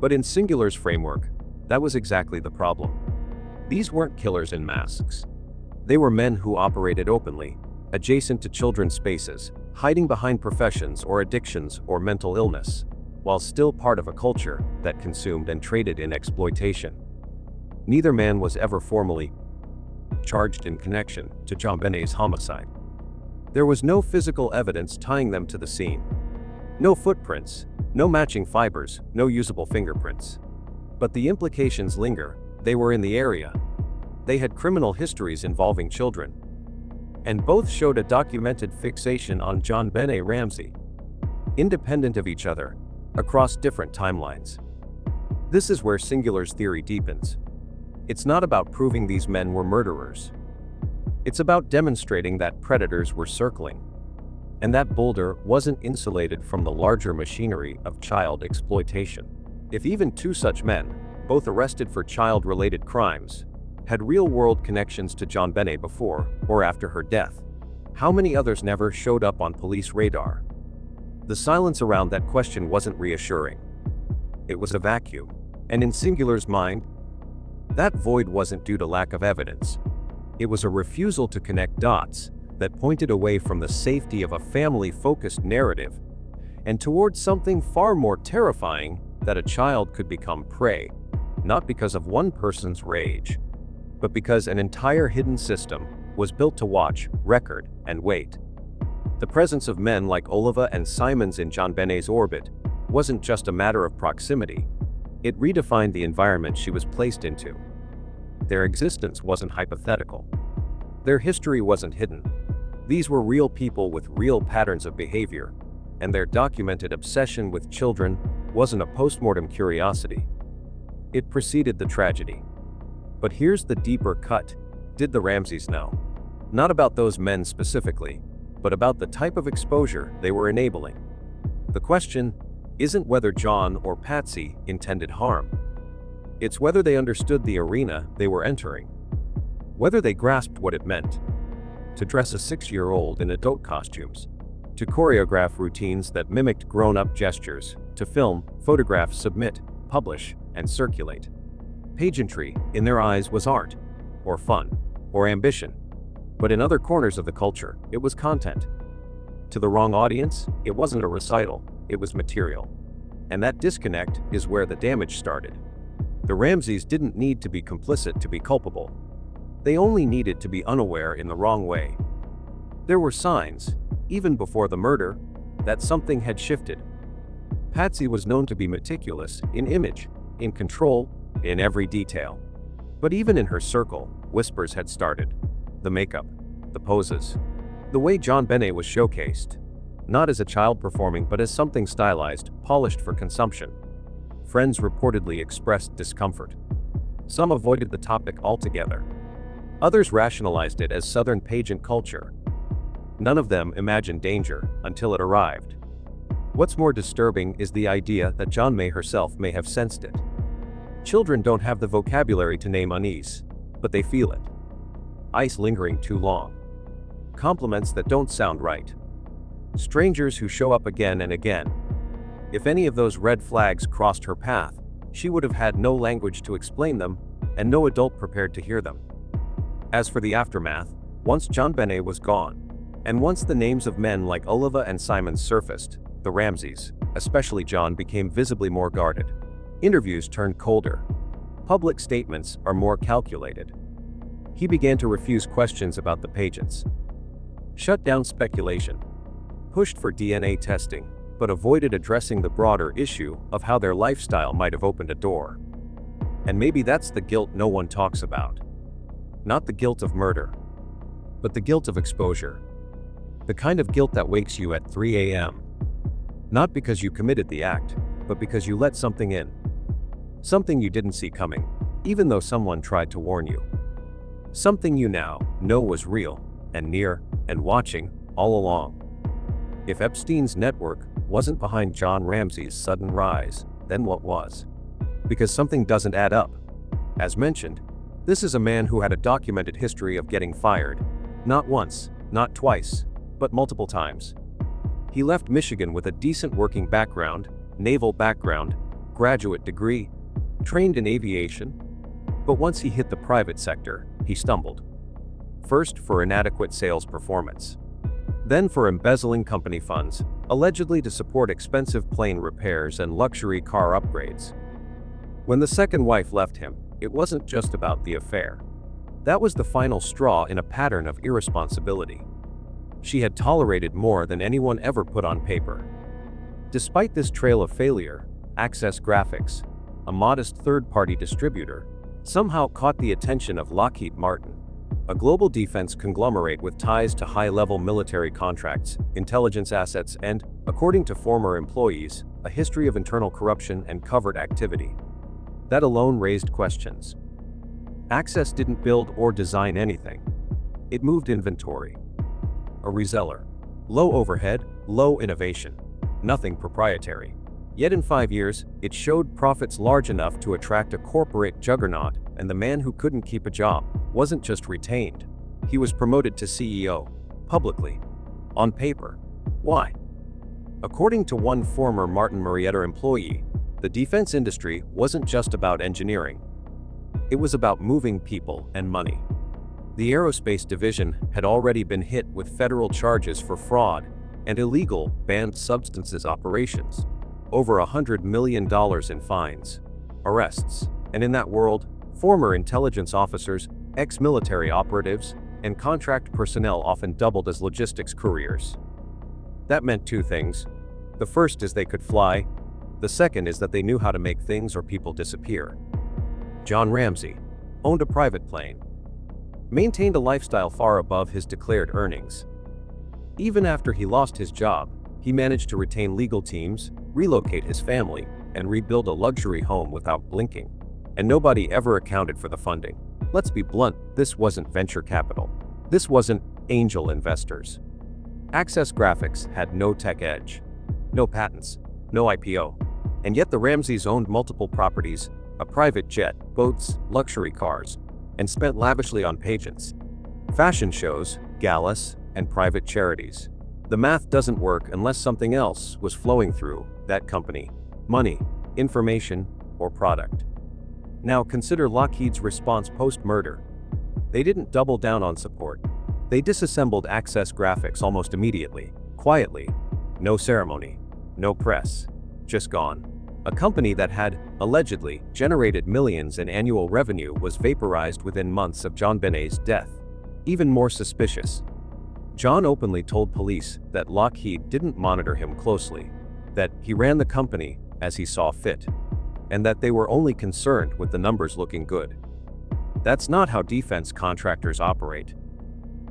But in Singular's framework, that was exactly the problem. These weren't killers in masks. They were men who operated openly, adjacent to children's spaces, hiding behind professions or addictions or mental illness, while still part of a culture that consumed and traded in exploitation. Neither man was ever formally charged in connection to Jonbenet's homicide. There was no physical evidence tying them to the scene. No footprints, no matching fibers, no usable fingerprints. But the implications linger. They were in the area. They had criminal histories involving children. And both showed a documented fixation on Jonbenet Ramsey, independent of each other, across different timelines. This is where Singular's theory deepens. It's not about proving these men were murderers. It's about demonstrating that predators were circling, and that Boulder wasn't insulated from the larger machinery of child exploitation. If even 2 such men, both arrested for child-related crimes, had real-world connections to Jonbenet before or after her death, how many others never showed up on police radar? The silence around that question wasn't reassuring. It was a vacuum, and in Singular's mind, that void wasn't due to lack of evidence. It was a refusal to connect dots that pointed away from the safety of a family-focused narrative and towards something far more terrifying, that a child could become prey, not because of one person's rage, but because an entire hidden system was built to watch, record, and wait. The presence of men like Oliva and Simons in Jonbenet's orbit wasn't just a matter of proximity. It redefined the environment she was placed into. Their existence wasn't hypothetical. Their history wasn't hidden. These were real people with real patterns of behavior, and their documented obsession with children wasn't a postmortem curiosity. It preceded the tragedy. But here's the deeper cut. Did the Ramseys know? Not about those men specifically, but about the type of exposure they were enabling. The question isn't whether John or Patsy intended harm. It's whether they understood the arena they were entering. Whether they grasped what it meant to dress a 6-year-old in adult costumes, to choreograph routines that mimicked grown-up gestures, to film, photograph, submit, publish, and circulate. Pageantry, in their eyes, was art, or fun, or ambition. But in other corners of the culture, it was content. To the wrong audience, it wasn't a recital, it was material. And that disconnect is where the damage started. The Ramseys didn't need to be complicit to be culpable. They only needed to be unaware in the wrong way. There were signs, even before the murder, that something had shifted. Patsy was known to be meticulous in image, in control, in every detail. But even in her circle, whispers had started. The makeup, the poses, the way JonBenet was showcased, not as a child performing but as something stylized, polished for consumption. Friends reportedly expressed discomfort. Some avoided the topic altogether. Others rationalized it as Southern pageant culture. None of them imagined danger until it arrived. What's more disturbing is the idea that JonBenet herself may have sensed it. Children don't have the vocabulary to name unease, but they feel it. Ice lingering too long. Compliments that don't sound right. Strangers who show up again and again. If any of those red flags crossed her path, she would have had no language to explain them, and no adult prepared to hear them. As for the aftermath, once JonBenet was gone, and once the names of men like Oliva and Simon surfaced, the Ramseys, especially John, became visibly more guarded. Interviews turned colder. Public statements are more calculated. He began to refuse questions about the pageants. Shut down speculation. Pushed for DNA testing, but avoided addressing the broader issue of how their lifestyle might have opened a door. And maybe that's the guilt no one talks about. Not the guilt of murder, but the guilt of exposure. The kind of guilt that wakes you at 3 a.m. Not because you committed the act, but because you let something in. Something you didn't see coming, even though someone tried to warn you. Something you now know was real, and near, and watching, all along. If Epstein's network wasn't behind John Ramsey's sudden rise, then what was? Because something doesn't add up. As mentioned, this is a man who had a documented history of getting fired. Not once, not twice, but multiple times. He left Michigan with a decent working background, naval background, graduate degree, trained in aviation. But once he hit the private sector, he stumbled. First for inadequate sales performance. Then for embezzling company funds, allegedly to support expensive plane repairs and luxury car upgrades. When the second wife left him, it wasn't just about the affair. That was the final straw in a pattern of irresponsibility. She had tolerated more than anyone ever put on paper. Despite this trail of failure, Access Graphics, a modest third-party distributor, somehow caught the attention of Lockheed Martin, a global defense conglomerate with ties to high-level military contracts, intelligence assets, and, according to former employees, a history of internal corruption and covert activity. That alone raised questions. Access didn't build or design anything. It moved inventory. A reseller. Low overhead, low innovation. Nothing proprietary. Yet in 5 years, it showed profits large enough to attract a corporate juggernaut, and the man who couldn't keep a job wasn't just retained. He was promoted to CEO, publicly, on paper. Why? According to one former Martin Marietta employee, the defense industry wasn't just about engineering. It was about moving people and money. The aerospace division had already been hit with federal charges for fraud and illegal banned substances operations. Over $100 million in fines, arrests, and in that world, former intelligence officers, ex-military operatives, and contract personnel often doubled as logistics couriers. That meant two things. The first is they could fly. The second is that they knew how to make things or people disappear. John Ramsey owned a private plane, maintained a lifestyle far above his declared earnings. Even after he lost his job, he managed to retain legal teams, relocate his family, and rebuild a luxury home without blinking. And nobody ever accounted for the funding. Let's be blunt, this wasn't venture capital. This wasn't angel investors. Access Graphics had no tech edge, no patents, no IPO. And yet the Ramseys owned multiple properties, a private jet, boats, luxury cars, and spent lavishly on pageants, fashion shows, galas, and private charities. The math doesn't work unless something else was flowing through that company: money, information, or product. Now consider Lockheed's response post-murder. They didn't double down on support. They disassembled Access Graphics almost immediately, quietly. No ceremony, no press, just gone. A company that had, allegedly, generated millions in annual revenue was vaporized within months of Jonbenet's death. Even more suspicious, John openly told police that Lockheed didn't monitor him closely, that he ran the company as he saw fit, and that they were only concerned with the numbers looking good. That's not how defense contractors operate.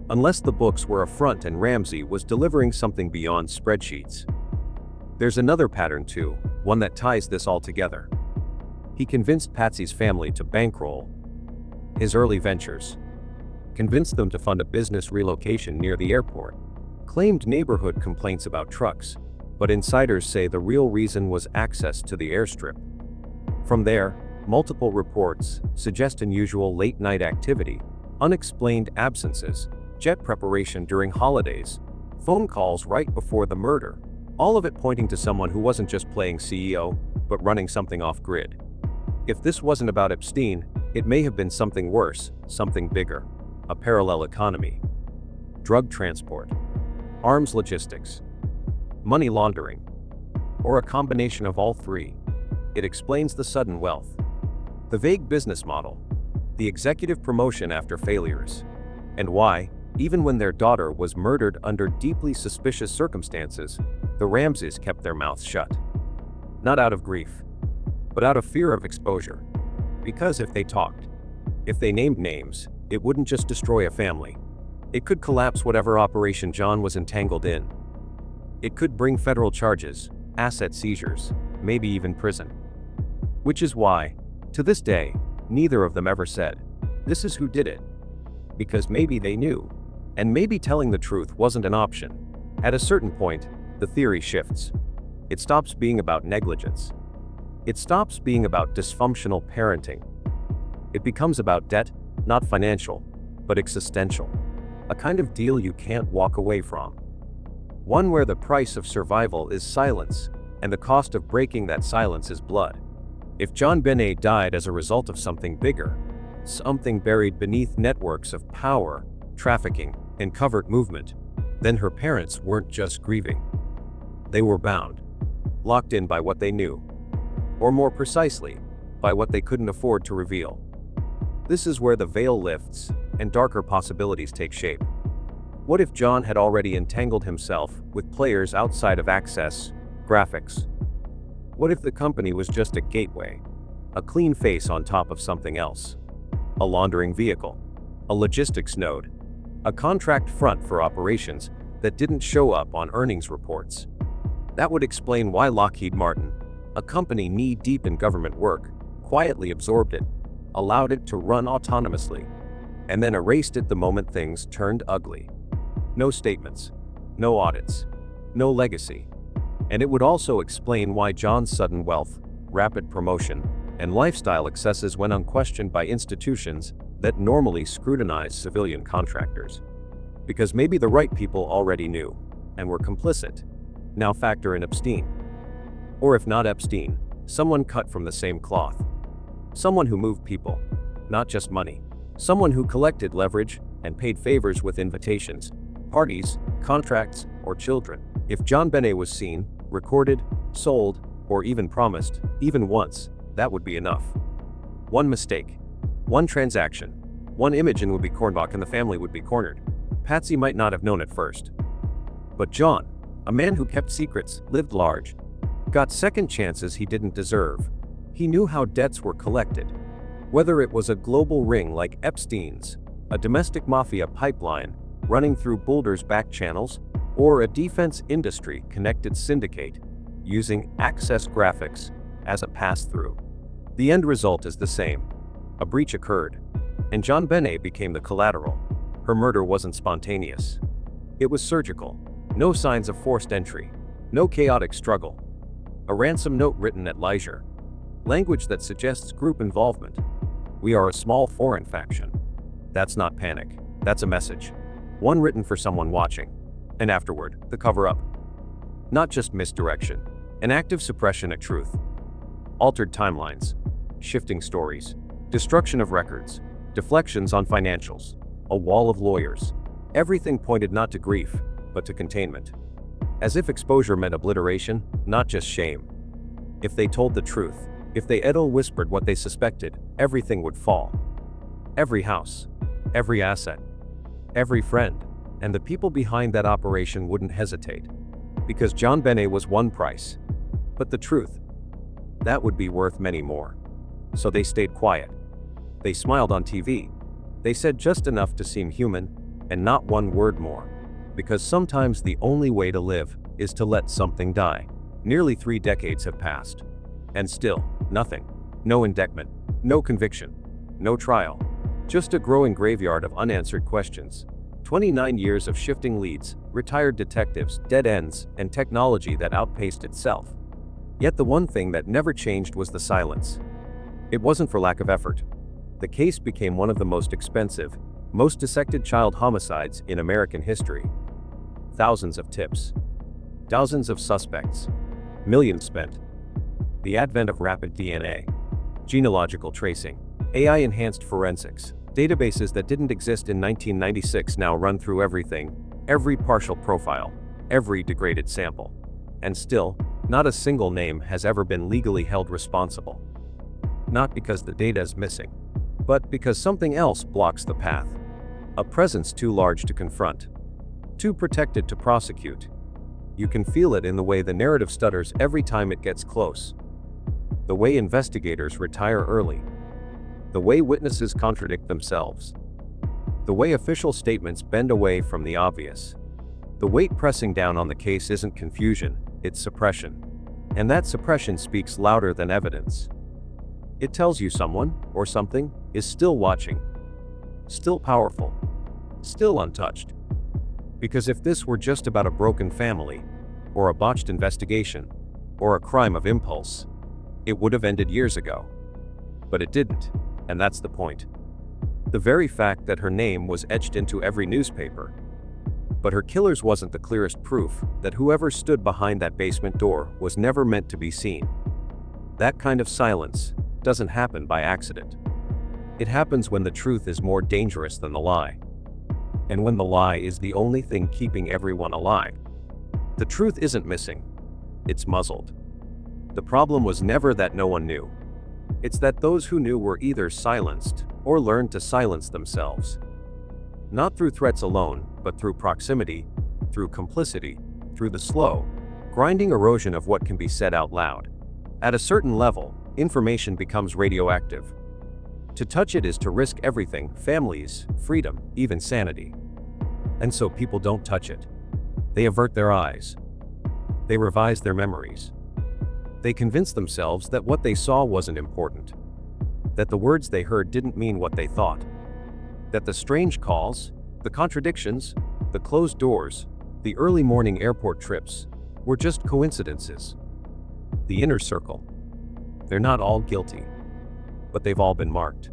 Unless the books were a front and Ramsey was delivering something beyond spreadsheets. There's another pattern too, one that ties this all together. He convinced Patsy's family to bankroll his early ventures, convinced them to fund a business relocation near the airport, claimed neighborhood complaints about trucks, but insiders say the real reason was access to the airstrip. From there, multiple reports suggest unusual late-night activity, unexplained absences, jet preparation during holidays, phone calls right before the murder, all of it pointing to someone who wasn't just playing CEO, but running something off-grid. If this wasn't about Epstein, it may have been something worse, something bigger. A parallel economy, drug transport, arms logistics, money laundering, or a combination of all three. It explains the sudden wealth, the vague business model, the executive promotion after failures, and why, even when their daughter was murdered under deeply suspicious circumstances, the Ramseys kept their mouths shut. Not out of grief, but out of fear of exposure. Because if they talked, if they named names, it wouldn't just destroy a family. It could collapse whatever operation John was entangled in. It could bring federal charges, asset seizures, maybe even prison. Which is why, to this day, neither of them ever said, "This is who did it." Because maybe they knew, and maybe telling the truth wasn't an option. At a certain point, the theory shifts. It stops being about negligence. It stops being about dysfunctional parenting. It becomes about debt, not financial, but existential. A kind of deal you can't walk away from. One where the price of survival is silence, and the cost of breaking that silence is blood. If Jonbenet died as a result of something bigger, something buried beneath networks of power, trafficking, and covert movement, then her parents weren't just grieving. They were bound, locked in by what they knew, or more precisely, by what they couldn't afford to reveal. This is where the veil lifts, and darker possibilities take shape. What if John had already entangled himself with players outside of Access Graphics? What if the company was just a gateway, a clean face on top of something else? A laundering vehicle, a logistics node, a contract front for operations that didn't show up on earnings reports. That would explain why Lockheed Martin, a company knee-deep in government work, quietly absorbed it, allowed it to run autonomously, and then erased it the moment things turned ugly. No statements, no audits, no legacy. And it would also explain why John's sudden wealth, rapid promotion, and lifestyle excesses went unquestioned by institutions that normally scrutinize civilian contractors. Because maybe the right people already knew, and were complicit. Now factor in Epstein. Or if not Epstein, someone cut from the same cloth. Someone who moved people, not just money. Someone who collected leverage and paid favors with invitations, parties, contracts, or children. If Jonbenet was seen, recorded, sold, or even promised, even once, that would be enough. One mistake, one transaction, one image and would be Cornbach and the family would be cornered. Patsy might not have known at first. But John, a man who kept secrets, lived large, got second chances he didn't deserve. He knew how debts were collected. Whether it was a global ring like Epstein's, a domestic mafia pipeline running through Boulder's back channels, or a defense industry-connected syndicate using access graphics as a pass-through. The end result is the same. A breach occurred, and Jonbenet became the collateral. Her murder wasn't spontaneous. It was surgical. No signs of forced entry. No chaotic struggle. A ransom note written at leisure. Language that suggests group involvement. We are a small foreign faction. That's not panic. That's a message. One written for someone watching. And afterward, the cover-up. Not just misdirection. An active suppression of truth. Altered timelines. Shifting stories. Destruction of records. Deflections on financials. A wall of lawyers. Everything pointed not to grief, but to containment. As if exposure meant obliteration, not just shame. If they told the truth, if they whispered what they suspected, everything would fall. Every house, every asset, every friend, and the people behind that operation wouldn't hesitate. Because Jonbenet was one price. But the truth, that would be worth many more. So they stayed quiet. They smiled on TV. They said just enough to seem human, and not one word more. Because sometimes the only way to live is to let something die. Nearly 3 decades have passed. And still, nothing. No indictment. No conviction. No trial. Just a growing graveyard of unanswered questions. 29 years of shifting leads, retired detectives, dead ends, and technology that outpaced itself. Yet the one thing that never changed was the silence. It wasn't for lack of effort. The case became one of the most expensive, most dissected child homicides in American history. Thousands of tips. Dozens of suspects. Millions spent. The advent of rapid DNA. Genealogical tracing. AI-enhanced forensics. Databases that didn't exist in 1996 now run through everything, every partial profile, every degraded sample. And still, not a single name has ever been legally held responsible. Not because the data is missing, but because something else blocks the path. A presence too large to confront. Too protected to prosecute. You can feel it in the way the narrative stutters every time it gets close. The way investigators retire early. The way witnesses contradict themselves. The way official statements bend away from the obvious. The weight pressing down on the case isn't confusion, it's suppression. And that suppression speaks louder than evidence. It tells you someone, or something, is still watching. Still powerful. Still untouched. Because if this were just about a broken family, or a botched investigation, or a crime of impulse, it would have ended years ago. But it didn't, and that's the point. The very fact that her name was etched into every newspaper. But her killers wasn't the clearest proof that whoever stood behind that basement door was never meant to be seen. That kind of silence doesn't happen by accident. It happens when the truth is more dangerous than the lie. And when the lie is the only thing keeping everyone alive. The truth isn't missing. It's muzzled. The problem was never that no one knew. It's that those who knew were either silenced or learned to silence themselves. Not through threats alone, but through proximity, through complicity, through the slow, grinding erosion of what can be said out loud. At a certain level, information becomes radioactive. To touch it is to risk everything: families, freedom, even sanity. And so people don't touch it. They avert their eyes. They revise their memories. They convince themselves that what they saw wasn't important. That the words they heard didn't mean what they thought. That the strange calls, the contradictions, the closed doors, the early morning airport trips were just coincidences. The inner circle. They're not all guilty, but they've all been marked.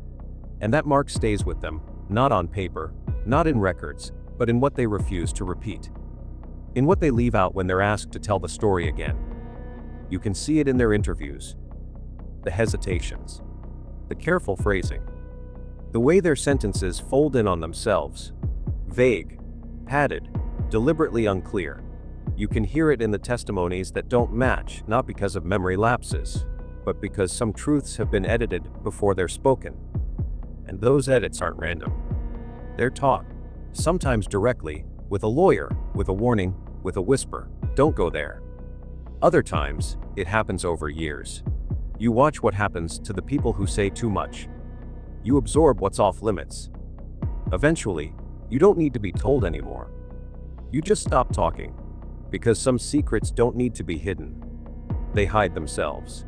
And that mark stays with them, not on paper, not in records, but in what they refuse to repeat. In what they leave out when they're asked to tell the story again. You can see it in their interviews. The hesitations. The careful phrasing. The way their sentences fold in on themselves. Vague, padded, deliberately unclear. You can hear it in the testimonies that don't match, not because of memory lapses, but because some truths have been edited before they're spoken. And those edits aren't random. They're taught, sometimes directly, with a lawyer, with a warning, with a whisper. Don't go there. Other times, it happens over years. You watch what happens to the people who say too much. You absorb what's off limits. Eventually, you don't need to be told anymore. You just stop talking, because some secrets don't need to be hidden. They hide themselves.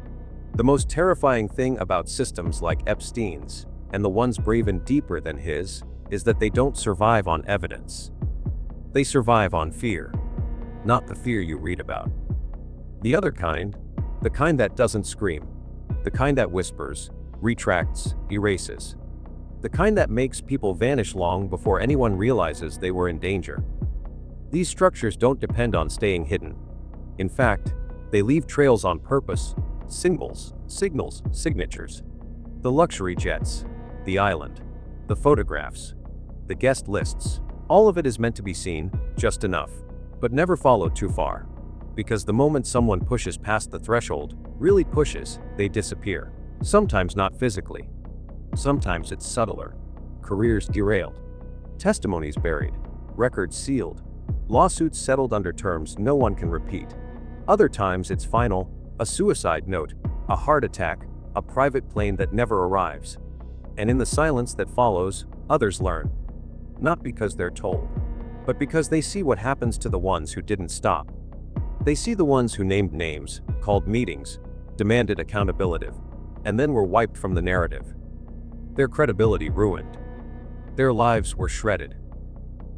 The most terrifying thing about systems like Epstein's, and the ones braven deeper than his, is that they don't survive on evidence. They survive on fear, not the fear you read about. The other kind, the kind that doesn't scream, the kind that whispers, retracts, erases, the kind that makes people vanish long before anyone realizes they were in danger. These structures don't depend on staying hidden. In fact, they leave trails on purpose, symbols, signals, signatures. The luxury jets, the island, the photographs, the guest lists, all of it is meant to be seen, just enough, but never followed too far. Because the moment someone pushes past the threshold, really pushes, they disappear. Sometimes not physically. Sometimes it's subtler. Careers derailed. Testimonies buried. Records sealed. Lawsuits settled under terms no one can repeat. Other times it's final, a suicide note, a heart attack, a private plane that never arrives. And in the silence that follows, others learn. Not because they're told, but because they see what happens to the ones who didn't stop. They see the ones who named names, called meetings, demanded accountability, and then were wiped from the narrative. Their credibility ruined. Their lives were shredded.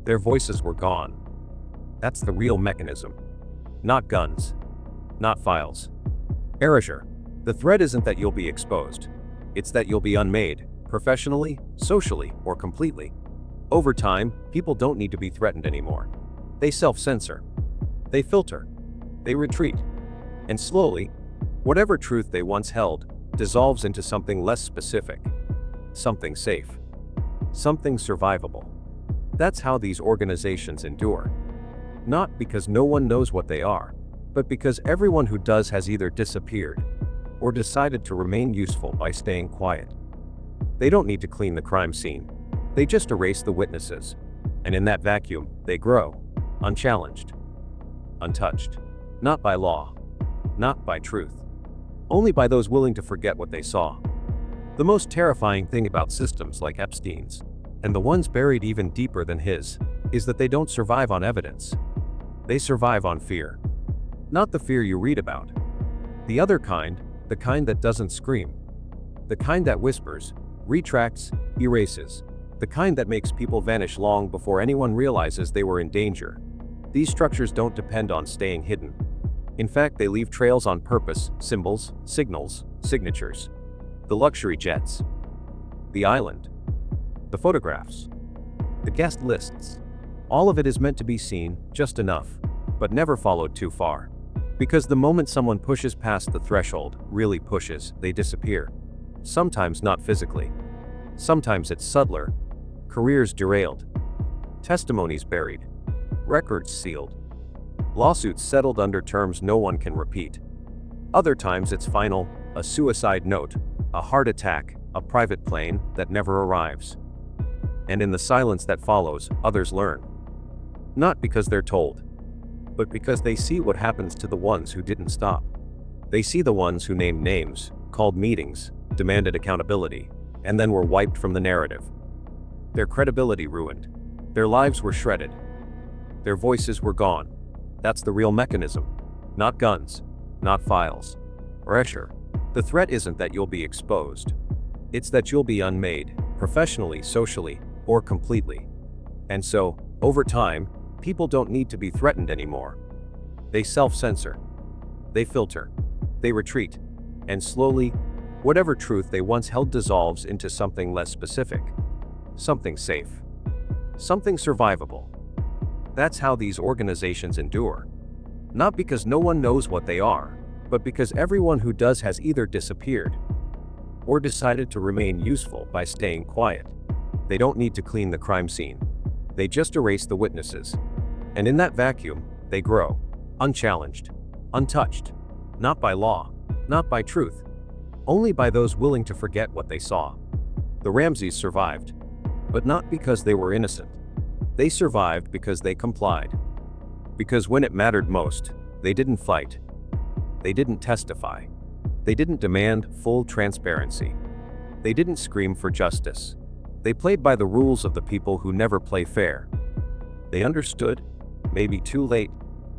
Their voices were gone. That's the real mechanism. Not guns. Not files. Erasure. The threat isn't that you'll be exposed. It's that you'll be unmade, professionally, socially, or completely. Over time, people don't need to be threatened anymore. They self-censor. They filter. They retreat. And slowly, whatever truth they once held dissolves into something less specific. Something safe. Something survivable. That's how these organizations endure. Not because no one knows what they are, but because everyone who does has either disappeared or decided to remain useful by staying quiet. They don't need to clean the crime scene. They just erase the witnesses. And in that vacuum, they grow, unchallenged, untouched. Not by law. Not by truth. Only by those willing to forget what they saw. The most terrifying thing about systems like Epstein's, and the ones buried even deeper than his, is that they don't survive on evidence. They survive on fear. Not the fear you read about. The other kind, the kind that doesn't scream. The kind that whispers, retracts, erases. The kind that makes people vanish long before anyone realizes they were in danger. These structures don't depend on staying hidden. In fact, they leave trails on purpose, symbols, signals, signatures. The luxury jets. The island. The photographs. The guest lists. All of it is meant to be seen, just enough, but never followed too far. Because the moment someone pushes past the threshold, really pushes, they disappear. Sometimes not physically. Sometimes it's subtler. Careers derailed. Testimonies buried. Records sealed. Lawsuits settled under terms no one can repeat. Other times it's final, a suicide note, a heart attack, a private plane that never arrives. And in the silence that follows, others learn. Not because they're told, but because they see what happens to the ones who didn't stop. They see the ones who named names, called meetings, demanded accountability, and then were wiped from the narrative. Their credibility ruined. Their lives were shredded. Their voices were gone. That's the real mechanism. Not guns. Not files. Erasure. The threat isn't that you'll be exposed. It's that you'll be unmade, professionally, socially, or completely. And so, over time, people don't need to be threatened anymore. They self-censor. They filter. They retreat. And slowly, whatever truth they once held dissolves into something less specific. Something safe. Something survivable. That's how these organizations endure. Not because no one knows what they are, but because everyone who does has either disappeared or decided to remain useful by staying quiet. They don't need to clean the crime scene. They just erase the witnesses. And in that vacuum, they grow, unchallenged, untouched. Not by law, not by truth, only by those willing to forget what they saw. The Ramseys survived, but not because they were innocent. They survived because they complied. Because when it mattered most, they didn't fight. They didn't testify. They didn't demand full transparency. They didn't scream for justice. They played by the rules of the people who never play fair. They understood, maybe too late,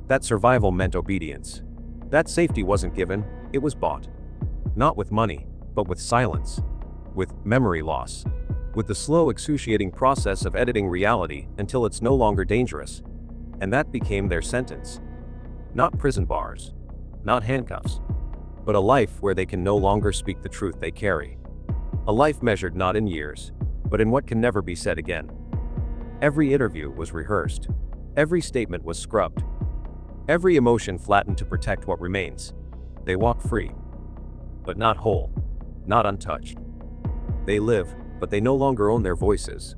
that survival meant obedience. That safety wasn't given, it was bought. Not with money, but with silence. With memory loss. With the slow, excruciating process of editing reality until it's no longer dangerous. And that became their sentence. Not prison bars. Not handcuffs. But a life where they can no longer speak the truth they carry. A life measured not in years, but in what can never be said again. Every interview was rehearsed. Every statement was scrubbed. Every emotion flattened to protect what remains. They walk free, but not whole, not untouched. They live, but they no longer own their voices.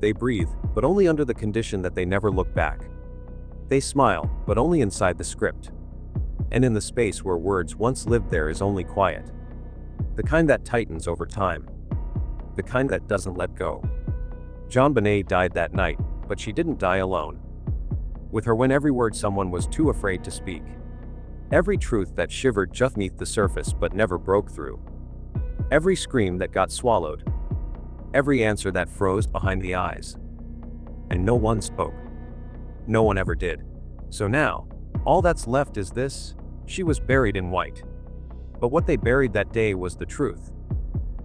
They breathe, but only under the condition that they never look back. They smile, but only inside the script. And in the space where words once lived there is only quiet. The kind that tightens over time. The kind that doesn't let go. JonBenet died that night, but she didn't die alone. With her went every word someone was too afraid to speak. Every truth that shivered just beneath the surface but never broke through. Every scream that got swallowed. Every answer that froze behind the eyes. And no one spoke. No one ever did. So now, all that's left is this: she was buried in white. But what they buried that day was the truth.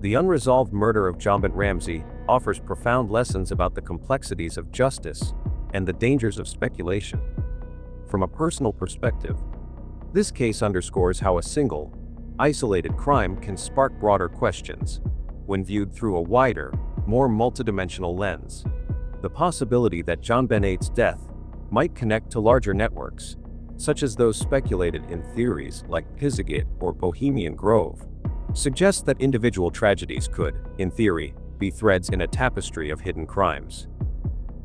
The unresolved murder of John Ramsey offers profound lessons about the complexities of justice and the dangers of speculation. From a personal perspective, this case underscores how a single, isolated crime can spark broader questions when viewed through a wider, more multidimensional lens. The possibility that JonBenét's death might connect to larger networks, such as those speculated in theories like Pizzagate or Bohemian Grove, suggests that individual tragedies could, in theory, be threads in a tapestry of hidden crimes.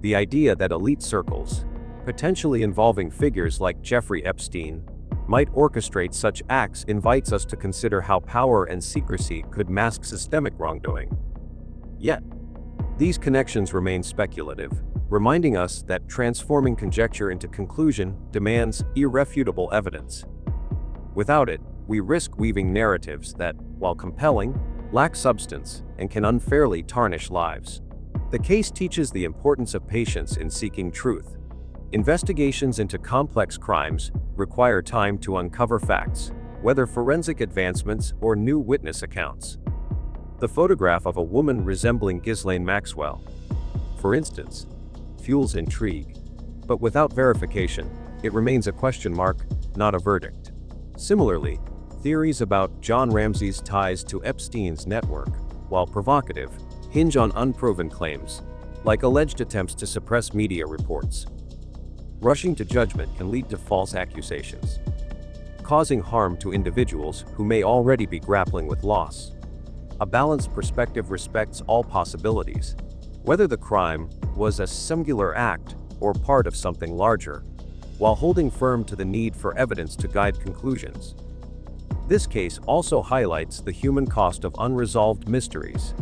The idea that elite circles, potentially involving figures like Jeffrey Epstein, might orchestrate such acts invites us to consider how power and secrecy could mask systemic wrongdoing. Yet, these connections remain speculative, reminding us that transforming conjecture into conclusion demands irrefutable evidence. Without it, we risk weaving narratives that, while compelling, lack substance and can unfairly tarnish lives. The case teaches the importance of patience in seeking truth. Investigations into complex crimes require time to uncover facts, whether forensic advancements or new witness accounts. The photograph of a woman resembling Ghislaine Maxwell, for instance, fuels intrigue. But without verification, it remains a question mark, not a verdict. Similarly, theories about John Ramsey's ties to Epstein's network, while provocative, hinge on unproven claims, like alleged attempts to suppress media reports. Rushing to judgment can lead to false accusations, causing harm to individuals who may already be grappling with loss. A balanced perspective respects all possibilities, whether the crime was a singular act or part of something larger, while holding firm to the need for evidence to guide conclusions. This case also highlights the human cost of unresolved mysteries.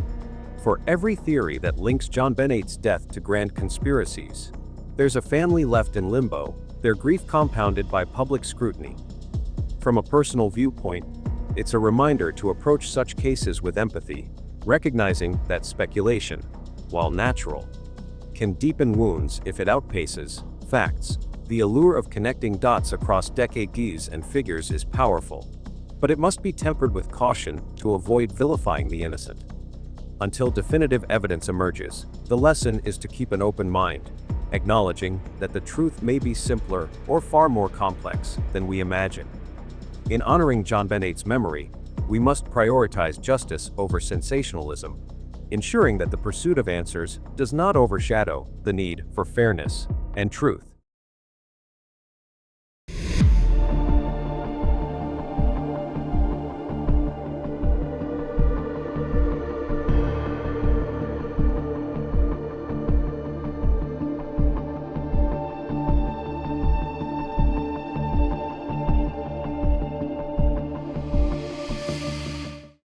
For every theory that links JonBenét's death to grand conspiracies, there's a family left in limbo, their grief compounded by public scrutiny. From a personal viewpoint, it's a reminder to approach such cases with empathy, recognizing that speculation, while natural, can deepen wounds if it outpaces facts. The allure of connecting dots across decades and figures is powerful, but it must be tempered with caution to avoid vilifying the innocent. Until definitive evidence emerges, the lesson is to keep an open mind, acknowledging that the truth may be simpler or far more complex than we imagine. In honoring JonBenét's memory, we must prioritize justice over sensationalism, ensuring that the pursuit of answers does not overshadow the need for fairness and truth.